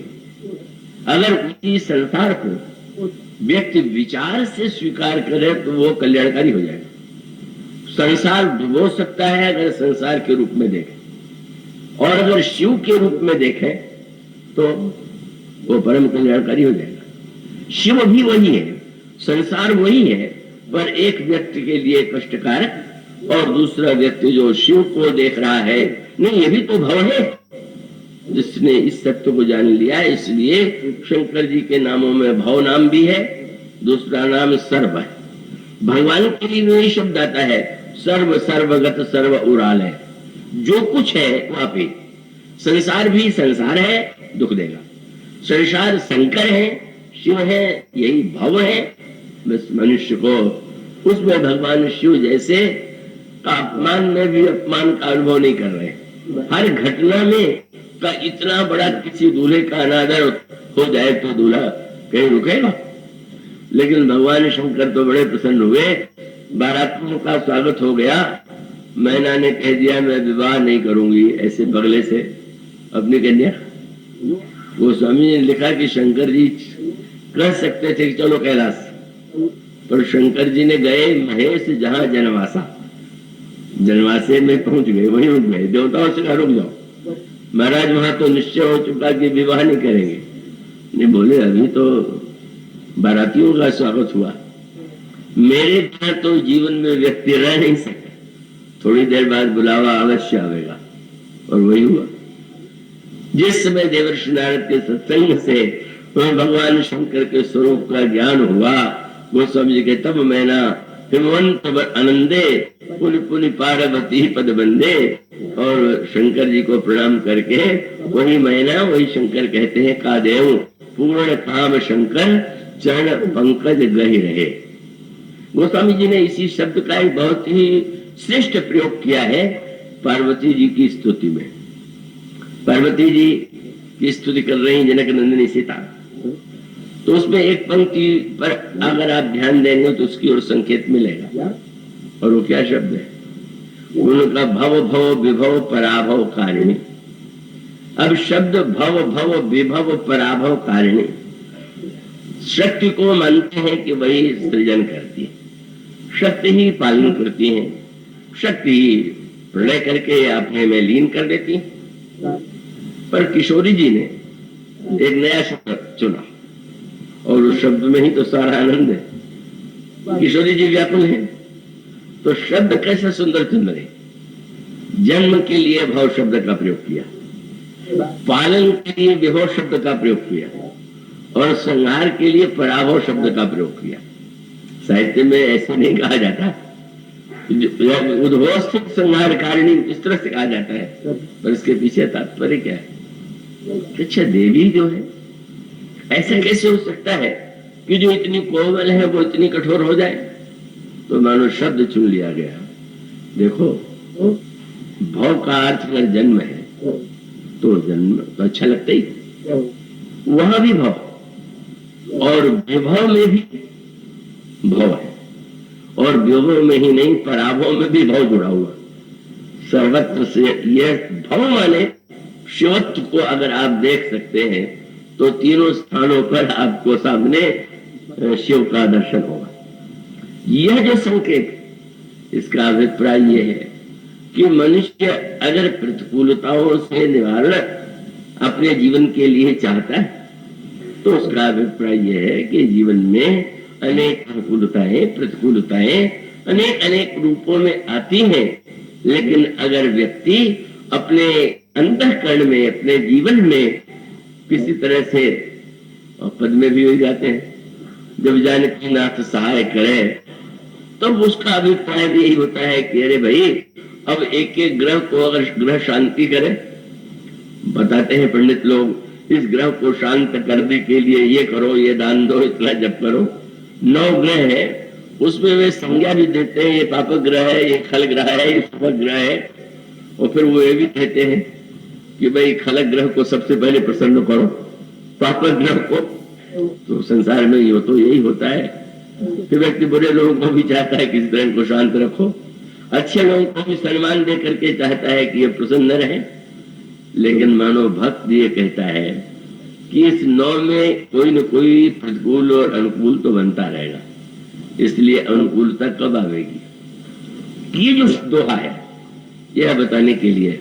अगर उसी संसार को व्यक्ति विचार से स्वीकार करे तो वो कल्याणकारी हो जाएगा। संसार डुबो सकता है अगर संसार के रूप में देखे, और अगर शिव के रूप में देखे तो वो परम कल्याणकारी हो जाएगा। शिव भी वही है, संसार वही है, पर एक व्यक्ति के लिए कष्टकारक, और दूसरा व्यक्ति जो शिव को देख रहा है, नहीं ये भी तो भव है, जिसने इस सत्य को जान लिया। इसलिए शंकर जी के नामों में भव नाम भी है, दूसरा नाम सर्व है। भगवान के लिए वही शब्द आता है, सर्व सर्वगत सर्व उराल है, जो कुछ है वहां पे। संसार भी संसार है, दुख देगा। संसार शंकर है, शिव है, यही भव है। बस मनुष्य को उसमें भगवान शिव जैसे अपमान में भी अपमान का अनुभव नहीं कर रहे। हर घटना में का इतना बड़ा किसी दूल्हे का अनादर हो जाए तो दूल्हा कहीं रुकेगा, लेकिन भगवान शंकर तो बड़े प्रसन्न हुए। बारातियों का स्वागत हो गया, मैना ने कह दिया मैं विवाह नहीं करूंगी ऐसे बगले से अपनी कन्या। वो स्वामी ने लिखा कि शंकर जी कह सकते थे कि चलो कैलाश, पर शंकर जी ने गए महेश जहां जनवासा, जनवासे में पहुंच गए, वहीं रुक गए। देवताओं से कहा रुक जाओ महाराज, वहां तो निश्चय हो चुका कि विवाह नहीं करेंगे। नहीं, बोले अभी तो बारातियों का स्वागत हुआ, मेरे बिना तो जीवन में व्यक्ति रह नहीं सकता, थोड़ी देर बाद बुलावा अवश्य आवेगा। और वही हुआ। जिस समय देवर्षि नारद के सत्संग से भगवान शंकर के स्वरूप का ज्ञान हुआ, गोस्वामी जी के तब मैना हिमवंत आनंदे पुनि पुनि पार्वती पद बंदे, और शंकर जी को प्रणाम करके वही मैना वही शंकर कहते हैं, का देव पूर्ण काम शंकर चरण पंकज गहि रहे। गोस्वामी जी ने इसी शब्द का एक बहुत ही श्रेष्ठ प्रयोग किया है पार्वती जी की स्तुति में। पार्वती जी की स्तुति कर रही जनक नंदिनी सीता, तो उसमें एक पंक्ति पर अगर आप ध्यान देंगे तो उसकी ओर संकेत मिलेगा। और वो क्या शब्द है? उनका भव भव विभव पराभव कारिणी। अब शब्द भव भव विभव पराभव कारिणी, शक्ति को मानते हैं कि वही सृजन करती है, शक्ति ही पालन करती है, शक्ति ही प्रलय करके अपने में लीन कर देती है। पर किशोरी जी ने एक नया शब्द चुना और उस शब्द में ही तो सारा आनंद है। किशोरी जी व्याकुल है तो शब्द कैसा सुंदर चुन रहे। जन्म के लिए भव शब्द का प्रयोग किया, पालन के लिए विभव शब्द का प्रयोग किया और संहार के लिए पराभव शब्द का प्रयोग किया। साहित्य में ऐसे नहीं कहा जाता, उद्भवस्थित संहार कारिणी इस तरह से कहा जाता है, पर इसके पीछे तात्पर्य क्या है? अच्छा, देवी जो है ऐसा कैसे हो सकता है कि जो इतनी कोमल है वो इतनी कठोर हो जाए? तो मानो शब्द चुन लिया गया। देखो, भव का अर्थ अगर जन्म है तो जन्म तो अच्छा लगता ही, वहां भी भव और विभव में भी भव है, और विभव में ही नहीं पराभव में भी भव जुड़ा हुआ। सर्वत्र से यह भव माने शिवत्व को अगर आप देख सकते हैं तो तीनों स्थानों पर आपको सामने शिव का दर्शन होगा। यह जो संकेत, इसका अभिप्राय यह है कि मनुष्य अगर प्रतिकूलताओं से निवारण अपने जीवन के लिए चाहता है तो उसका अभिप्राय यह है कि जीवन में अनेक अनुकूलताएं प्रतिकूलताएं अनेक अनेक रूपों में आती हैं, लेकिन अगर व्यक्ति अपने अंतःकरण में अपने जीवन में किसी तरह से, और पद में भी हो जाते हैं, जब जानकी नाथ सहाय करे तब उसका अभिप्राय भी यही होता है कि अरे भाई, अब एक एक ग्रह को अगर ग्रह शांति करे, बताते हैं पंडित लोग, इस ग्रह को शांत करने के लिए ये करो, ये दान दो, इतना जप करो। 9 ग्रह है, उसमें वे संज्ञा भी देते हैं, ये पापक ग्रह है, ये खल ग्रह है, ये सुभग ग्रह है। और फिर वो ये भी कहते हैं कि भाई खलक ग्रह को सबसे पहले प्रसन्न करो, पापक ग्रह को। तो संसार में ये तो यही होता है कि व्यक्ति बुरे लोगों को भी चाहता है कि इस ग्रह को शांत रखो, अच्छे लोगों को भी सम्मान दे करके चाहता है कि ये प्रसन्न रहे। लेकिन मानो भक्त ये कहता है कि इस 9 में कोई न कोई प्रतिकूल और अनुकूल तो बनता रहेगा, इसलिए अनुकूलता कब आवेगी? ये जो दोहा है यह बताने के लिए,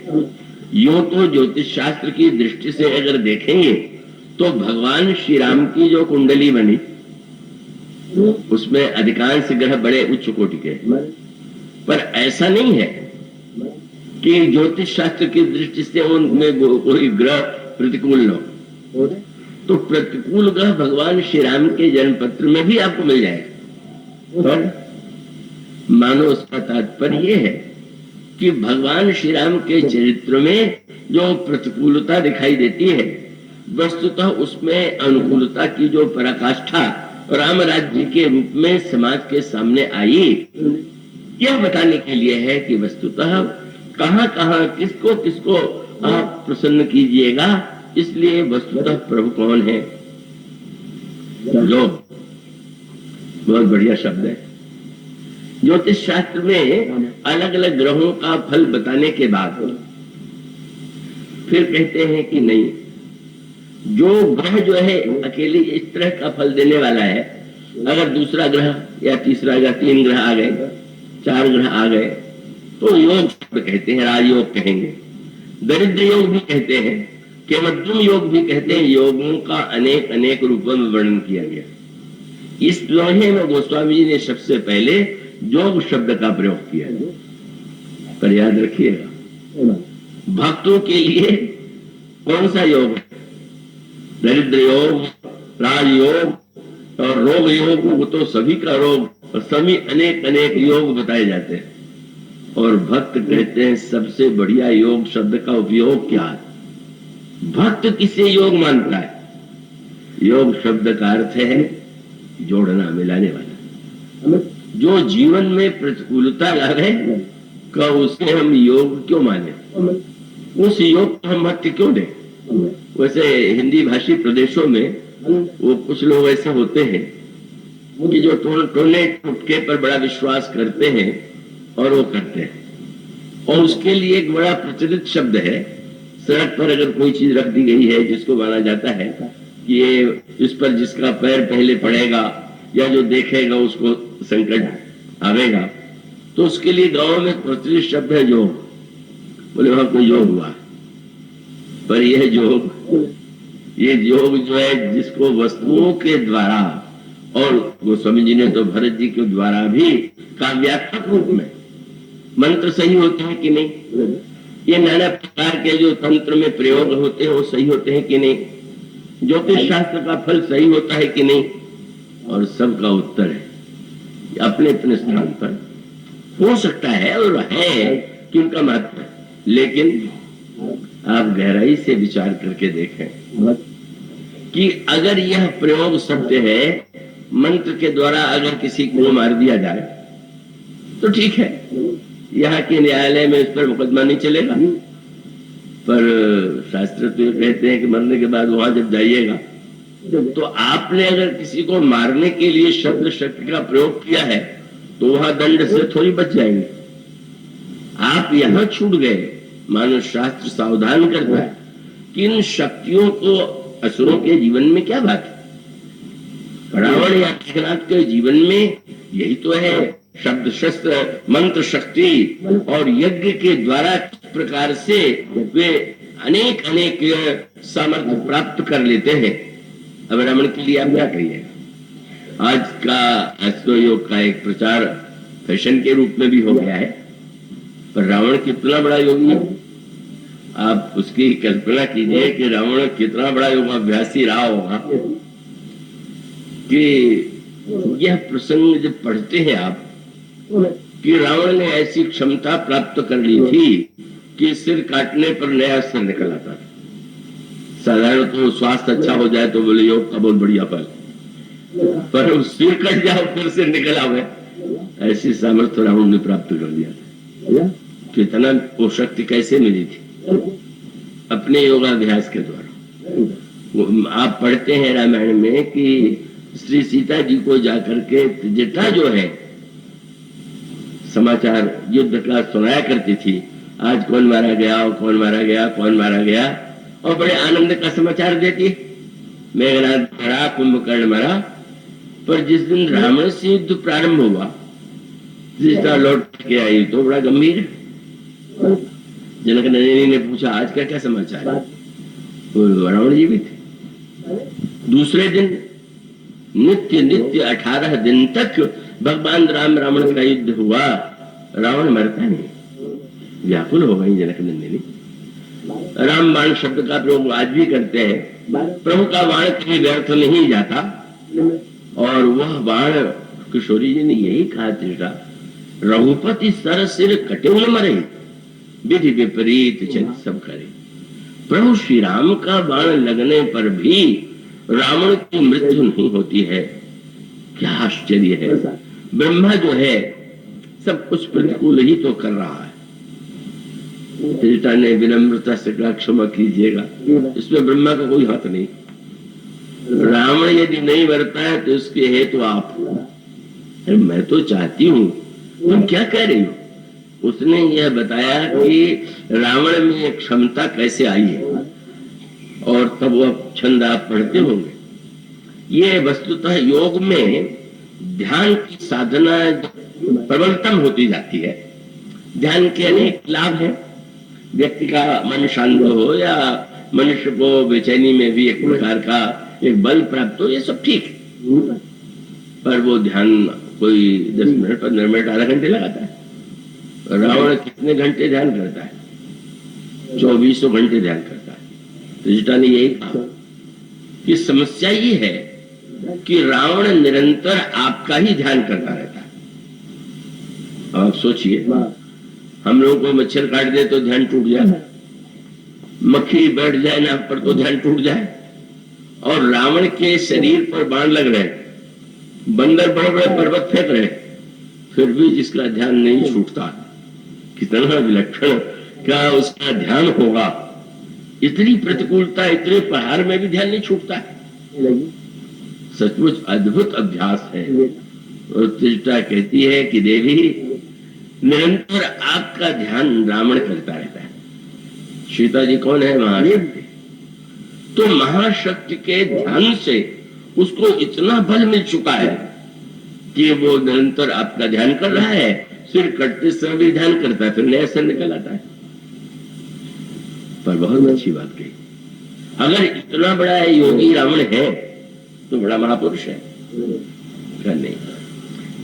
यूं तो ज्योतिष शास्त्र की दृष्टि से अगर देखेंगे तो भगवान श्री राम की जो कुंडली बनी उसमें अधिकांश ग्रह बड़े उच्च कोटि के, पर ऐसा नहीं है कि ज्योतिष शास्त्र की दृष्टि से उनमें कोई ग्रह प्रतिकूल न हो। तो प्रतिकूल ग्रह भगवान श्री राम के जन्म पत्र में भी आपको मिल जाएगा। तो मानो उसका तात्पर्य यह है कि भगवान श्री राम के चरित्र में जो प्रतिकूलता दिखाई देती है, वस्तुतः उसमें अनुकूलता की जो पराकाष्ठा राम राज्य के रूप में समाज के सामने आई, यह बताने के लिए है कि वस्तुतः कहां कहां किसको किसको आप प्रसन्न कीजिएगा। इसलिए वस्तुतः प्रभु कौन है? योग बहुत बढ़िया शब्द है। ज्योतिष शास्त्र में अलग अलग ग्रहों का फल बताने के बाद फिर कहते हैं कि नहीं, जो ग्रह जो है अकेले इस तरह का फल देने वाला है, अगर दूसरा ग्रह या तीसरा या 3 ग्रह आ गए, 4 ग्रह आ गए तो योग कहते हैं, राजयोग कहेंगे, दरिद्र योग भी कहते हैं, केमद्रुम योग भी कहते हैं। योगों का अनेक अनेक रूपों में वर्णन किया गया। इस लोहे में गोस्वामी जी ने सबसे पहले योग शब्द का प्रयोग किया है, पर याद रखिएगा भक्तों के लिए कौन सा योग है? दरिद्र योग, राजयोग और रोग योग, वो तो सभी का रोग और सभी अनेक अनेक योग बताए जाते हैं। और भक्त कहते हैं सबसे बढ़िया योग शब्द का उपयोग क्या है? भक्त किसे योग मानता है? योग शब्द का अर्थ है जोड़ना, मिलाने वाला। जो जीवन में प्रतिकूलता लाए का उसे हम योग क्यों माने, उस योग को हम महत्व क्यों दें? वैसे हिंदी भाषी प्रदेशों में वो कुछ लोग ऐसे होते हैं कि जो टोने टुटके पर बड़ा विश्वास करते हैं और वो करते हैं, और उसके लिए एक बड़ा प्रचलित शब्द है, सड़क पर अगर कोई चीज रख दी गई है जिसको माना जाता है कि ये इस पर जिसका पैर पहले पड़ेगा या जो देखेगा उसको संकट आवेगा, तो उसके लिए गांव में प्रचलित शब्द है योग। बोले वहां कोई योग हुआ, पर यह योग जो है जिसको वस्तुओं के द्वारा, और गोस्वामी जी ने तो भरत जी के द्वारा भी काव्यात्मक रूप में मंत्र सही होते हैं कि नहीं, ये नाना प्रकार के जो तंत्र में प्रयोग होते हैं वो सही होते हैं कि नहीं, ज्योतिष शास्त्र का फल सही होता है कि नहीं, और सबका उत्तर है अपने अपने स्थान पर हो सकता है और है कि उनका महत्व है, लेकिन आप गहराई से विचार करके देखें कि अगर यह प्रयोग सत्य है, मंत्र के द्वारा अगर किसी को मार दिया जाए तो ठीक है, यहाँ के न्यायालय में इस पर मुकदमा नहीं चलेगा, पर शास्त्र तो कहते हैं कि मरने के बाद वहां जब जाइएगा तो आपने अगर किसी को मारने के लिए शब्द शक्ति का प्रयोग किया है तो वहां दंड से थोड़ी बच जाएंगे। आप यहां छूट गए, मानो शास्त्र सावधान करता है कि इन शक्तियों को असुरों के जीवन में क्या बात है। रावण या मेघनाथ के जीवन में यही तो है, शब्द शस्त्र मंत्र शक्ति और यज्ञ के द्वारा किस प्रकार से वे अनेक अनेक सामर्थ्य प्राप्त कर लेते हैं। अब रावण के लिए आप क्या कहिएगा, आज का अश्व योग का एक प्रचार फैशन के रूप में भी हो गया है, पर रावण कितना बड़ा योगी है। आप उसकी कल्पना कीजिए कि रावण कितना बड़ा योगाभ्यासी रहा होगा कि यह प्रसंग जब पढ़ते हैं आप कि रावण ने ऐसी क्षमता प्राप्त कर ली थी कि सिर काटने पर नया सिर निकल आता था। साधारण तो स्वास्थ्य अच्छा हो जाए तो बोले योग का बहुत बढ़िया फल, पर उस सिर कट जाओ फिर सिर निकल आवे, ऐसी सामर्थ्य रावण ने प्राप्त कर दिया था। कितना वो शक्ति कैसे मिली थी, अपने योगाभ्यास के द्वारा। आप पढ़ते हैं रामायण में कि श्री सीता जी को जाकर के त्रिजटा जो है समाचार युद्ध का सुनाया करती थी, आज कौन मारा गया और कौन मारा गया कौन मारा गया, और बड़े आनंद का समाचार देती। मेघनाथ मरा, कुंभकर्ण मरा, पर जिस दिन रावण से युद्ध प्रारंभ हुआ त्रिजटा लौट के आई तो बड़ा गंभीर है। जनक नंदिनी ने पूछा आज क्या क्या समाचार है, तो रावण जी भी थे। दूसरे दिन नित्य नित्य 18 दिन तक भगवान राम रावण का युद्ध हुआ, रावण मरता नहीं। व्याकुल हो गई जनक नंदिनी। राम बाण शब्द का प्रयोग आज भी करते हैं, प्रभु का बाण कहीं व्यर्थ नहीं जाता, और वह बाण किशोरी जी ने यही कहा त्रिजटा, रघुपति सर सिर कटे न मरे, विधि विपरीत चल सब करे। प्रभु श्री राम का बाण लगने पर भी रावण की मृत्यु नहीं होती है। क्या आश्चर्य है। ब्रह्मा जो है सब कुछ प्रतिकूल ही तो कर रहा है। त्रिजटा ने विनम्रता से कहा क्षमा कीजिएगा, इसमें ब्रह्मा का कोई हाथ नहीं। रावण यदि नहीं मरता है तो इसके हेतु आप। मैं तो चाहती हूँ, तुम क्या कह रही हो। उसने यह बताया कि रावण में क्षमता कैसे आई है, और तब वह छंद आप पढ़ते होंगे। ये वस्तुतः योग में ध्यान की साधना प्रबलतम होती जाती है। ध्यान के अनेक लाभ है, व्यक्ति का मन शांत हो या मनुष्य को बेचैनी में भी एक प्रकार का एक बल प्राप्त हो, ये सब ठीक है, पर वो ध्यान कोई 10 मिनट 15 मिनट आधा घंटे लगाता है। रावण कितने घंटे ध्यान करता है, 2400 घंटे ध्यान करता है। त्रिजटा ने यही कहा कि समस्या ये है कि रावण निरंतर आपका ही ध्यान करता रहता है। आप सोचिए, हम लोगों को मच्छर काट दे तो ध्यान टूट जाए, मक्खी बैठ जाए ना पर तो ध्यान टूट जाए, और रावण के शरीर पर बाण लग रहे, बंदर बड़े बड़े पर्वत फेंक रहे, फिर भी जिसका ध्यान नहीं छूटता, कितना विलक्षण क्या उसका ध्यान होगा। इतनी प्रतिकूलता, इतने प्रहार में भी ध्यान नहीं छूटता है। सचमुच अद्भुत अभ्यास है। और त्रिजटा कहती है कि देवी निरंतर आपका ध्यान रावण करता रहता है। सीता जी कौन है? महाशक्ति। तो महाशक्ति के ध्यान से उसको इतना बल मिल चुका है कि वो निरंतर आपका ध्यान कर रहा है। सिर कटते समय भी ध्यान करता है, फिर नया सिर निकल आता है। पर बहुत अच्छी बात कही, अगर इतना बड़ा योगी रावण है तो बड़ा महापुरुष है क्या? नहीं।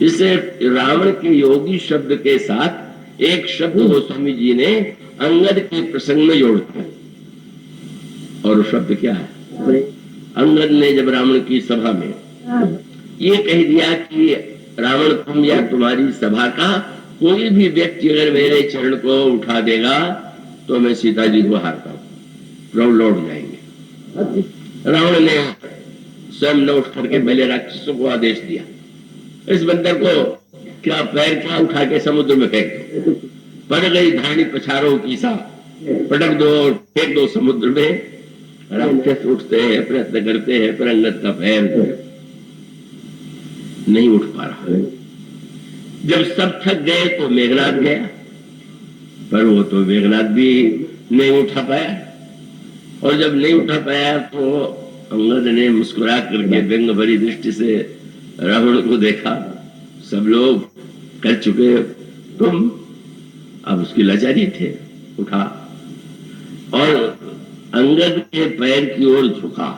इससे रावण के योगी शब्द के साथ एक शब्द गोस्वामी जी ने अंगद के प्रसंग में जोड़ता है। और वो शब्द क्या है? अंगद ने जब रावण की सभा में ये कह दिया कि रावण तुम या तुम्हारी सभा का कोई भी व्यक्ति अगर मेरे चरण को उठा देगा तो मैं सीता जी को हारता हूं, लौट जाएंगे। रावण ने स्वयं न उठ करके पहले राक्षसों को आदेश दिया, इस बंदर को क्या पैर क्या उठा के समुद्र में फेंक दो। पड़ गई धानी पछारों की सा, पटक दो और फेंक दो समुद्र में। राक्षस उठते हैं, प्रयत्न करते हैं, पर अंगद का पैर नहीं उठ पा रहा। जब सब थक गए तो मेघनाद गया, पर वो तो मेघनाद भी नहीं उठा पाया। और जब नहीं उठा पाया तो अंगद ने मुस्कुरा करके व्यंग भरी दृष्टि से रावण को देखा, सब लोग कर चुके, तुम अब उसकी लाचारी थे, उठा और अंगद के पैर की ओर झुका।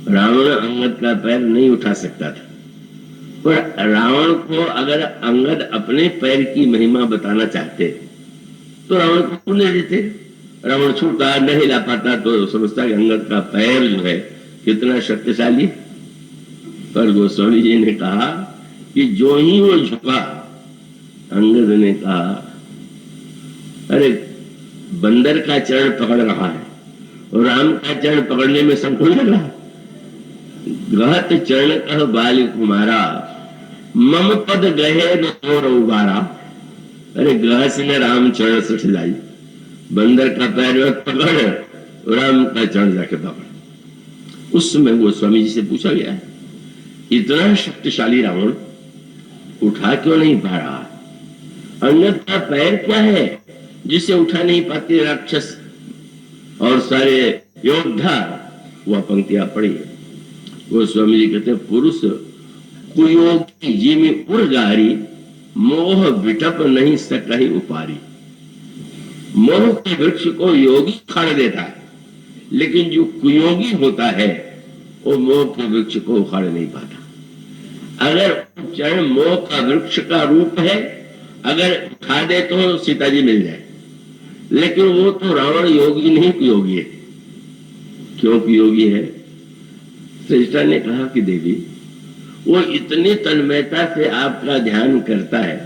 रावण अंगद का पैर नहीं उठा सकता था, पर रावण को अगर अंगद अपने पैर की महिमा बताना चाहते तो रावण को क्यों नहीं देते? रावण छूटा नहीं हिला पाता तो समझता कि अंगद का पैर जो है कितना शक्तिशाली। पर गोस्वामी जी ने कहा कि जो ही वो झुका, अंगद ने कहा अरे बंदर का चरण पकड़ रहा है और राम का चरण पकड़ने में संकोच लग रहा। गहत चरण कह बाल कुमारा, मम पद गहे न तोर उबारा। अरे गहस ने राम चरण सठ लाई, बंदर का पैर पकड़, राम का चरण जाके पकड़। उस समय गोस्वामी जी से पूछा गया है इतना शक्तिशाली रावण उठा क्यों नहीं पा रहा? अंगद का पैर क्या है जिसे उठा नहीं पाते राक्षस और सारे योद्धा? वह पंक्तियां पढ़ी है। गोस्वामी जी कहते पुरुष कुयोगी जी में उड़गारी, मोह विटप नहीं सकही उपारी। मोह के वृक्ष को योगी उखाड़ देता है, लेकिन जो कुयोगी होता है वो मोह के वृक्ष को उखाड़ नहीं पाता। अगर चरण मोह का वृक्ष का रूप है, अगर उठा दे तो सीता जी मिल जाए, लेकिन वो तो रावण योगी नहीं कुयोगी है। क्यों कुयोगी है? श्रेष्ठा ने कहा कि देवी वो इतनी तन्मयता से आपका ध्यान करता है,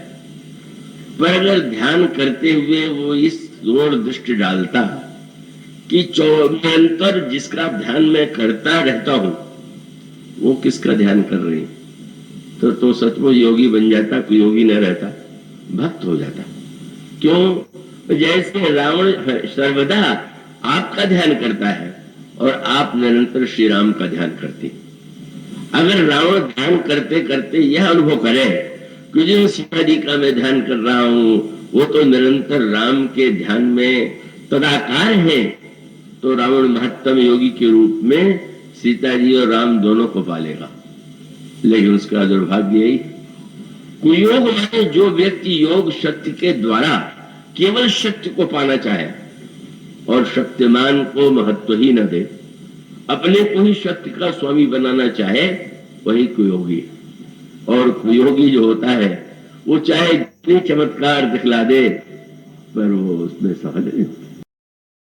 पर अगर ध्यान करते हुए वो इस ओर दृष्टि डालता कि निरंतर जिसका ध्यान मैं करता रहता हूं वो किसका ध्यान कर रही, तो सचमुच योगी बन जाता, कोई योगी न रहता, भक्त हो जाता। क्यों? जैसे रावण सर्वदा आपका ध्यान करता है और आप निरंतर श्री राम का ध्यान करते। अगर रावण ध्यान करते करते यह अनुभव करे कि जो सीता जी का मैं ध्यान कर रहा हूं वो तो निरंतर राम के ध्यान में तदाकार है, तो रावण महत्तम योगी के रूप में सीता जी और राम दोनों को पालेगा। लेकिन उसका दुर्भाग्य यही, कुयोग माने जो व्यक्ति योग शक्ति के द्वारा केवल शक्ति को पाना चाहे और शक्तिमान को महत्व ही न दे, अपने को ही शक्ति का स्वामी बनाना चाहे, वही कुयोगी। और कुयोगी जो होता है वो चाहे जितने चमत्कार दिखला दे पर वो उसमें सफल नहीं।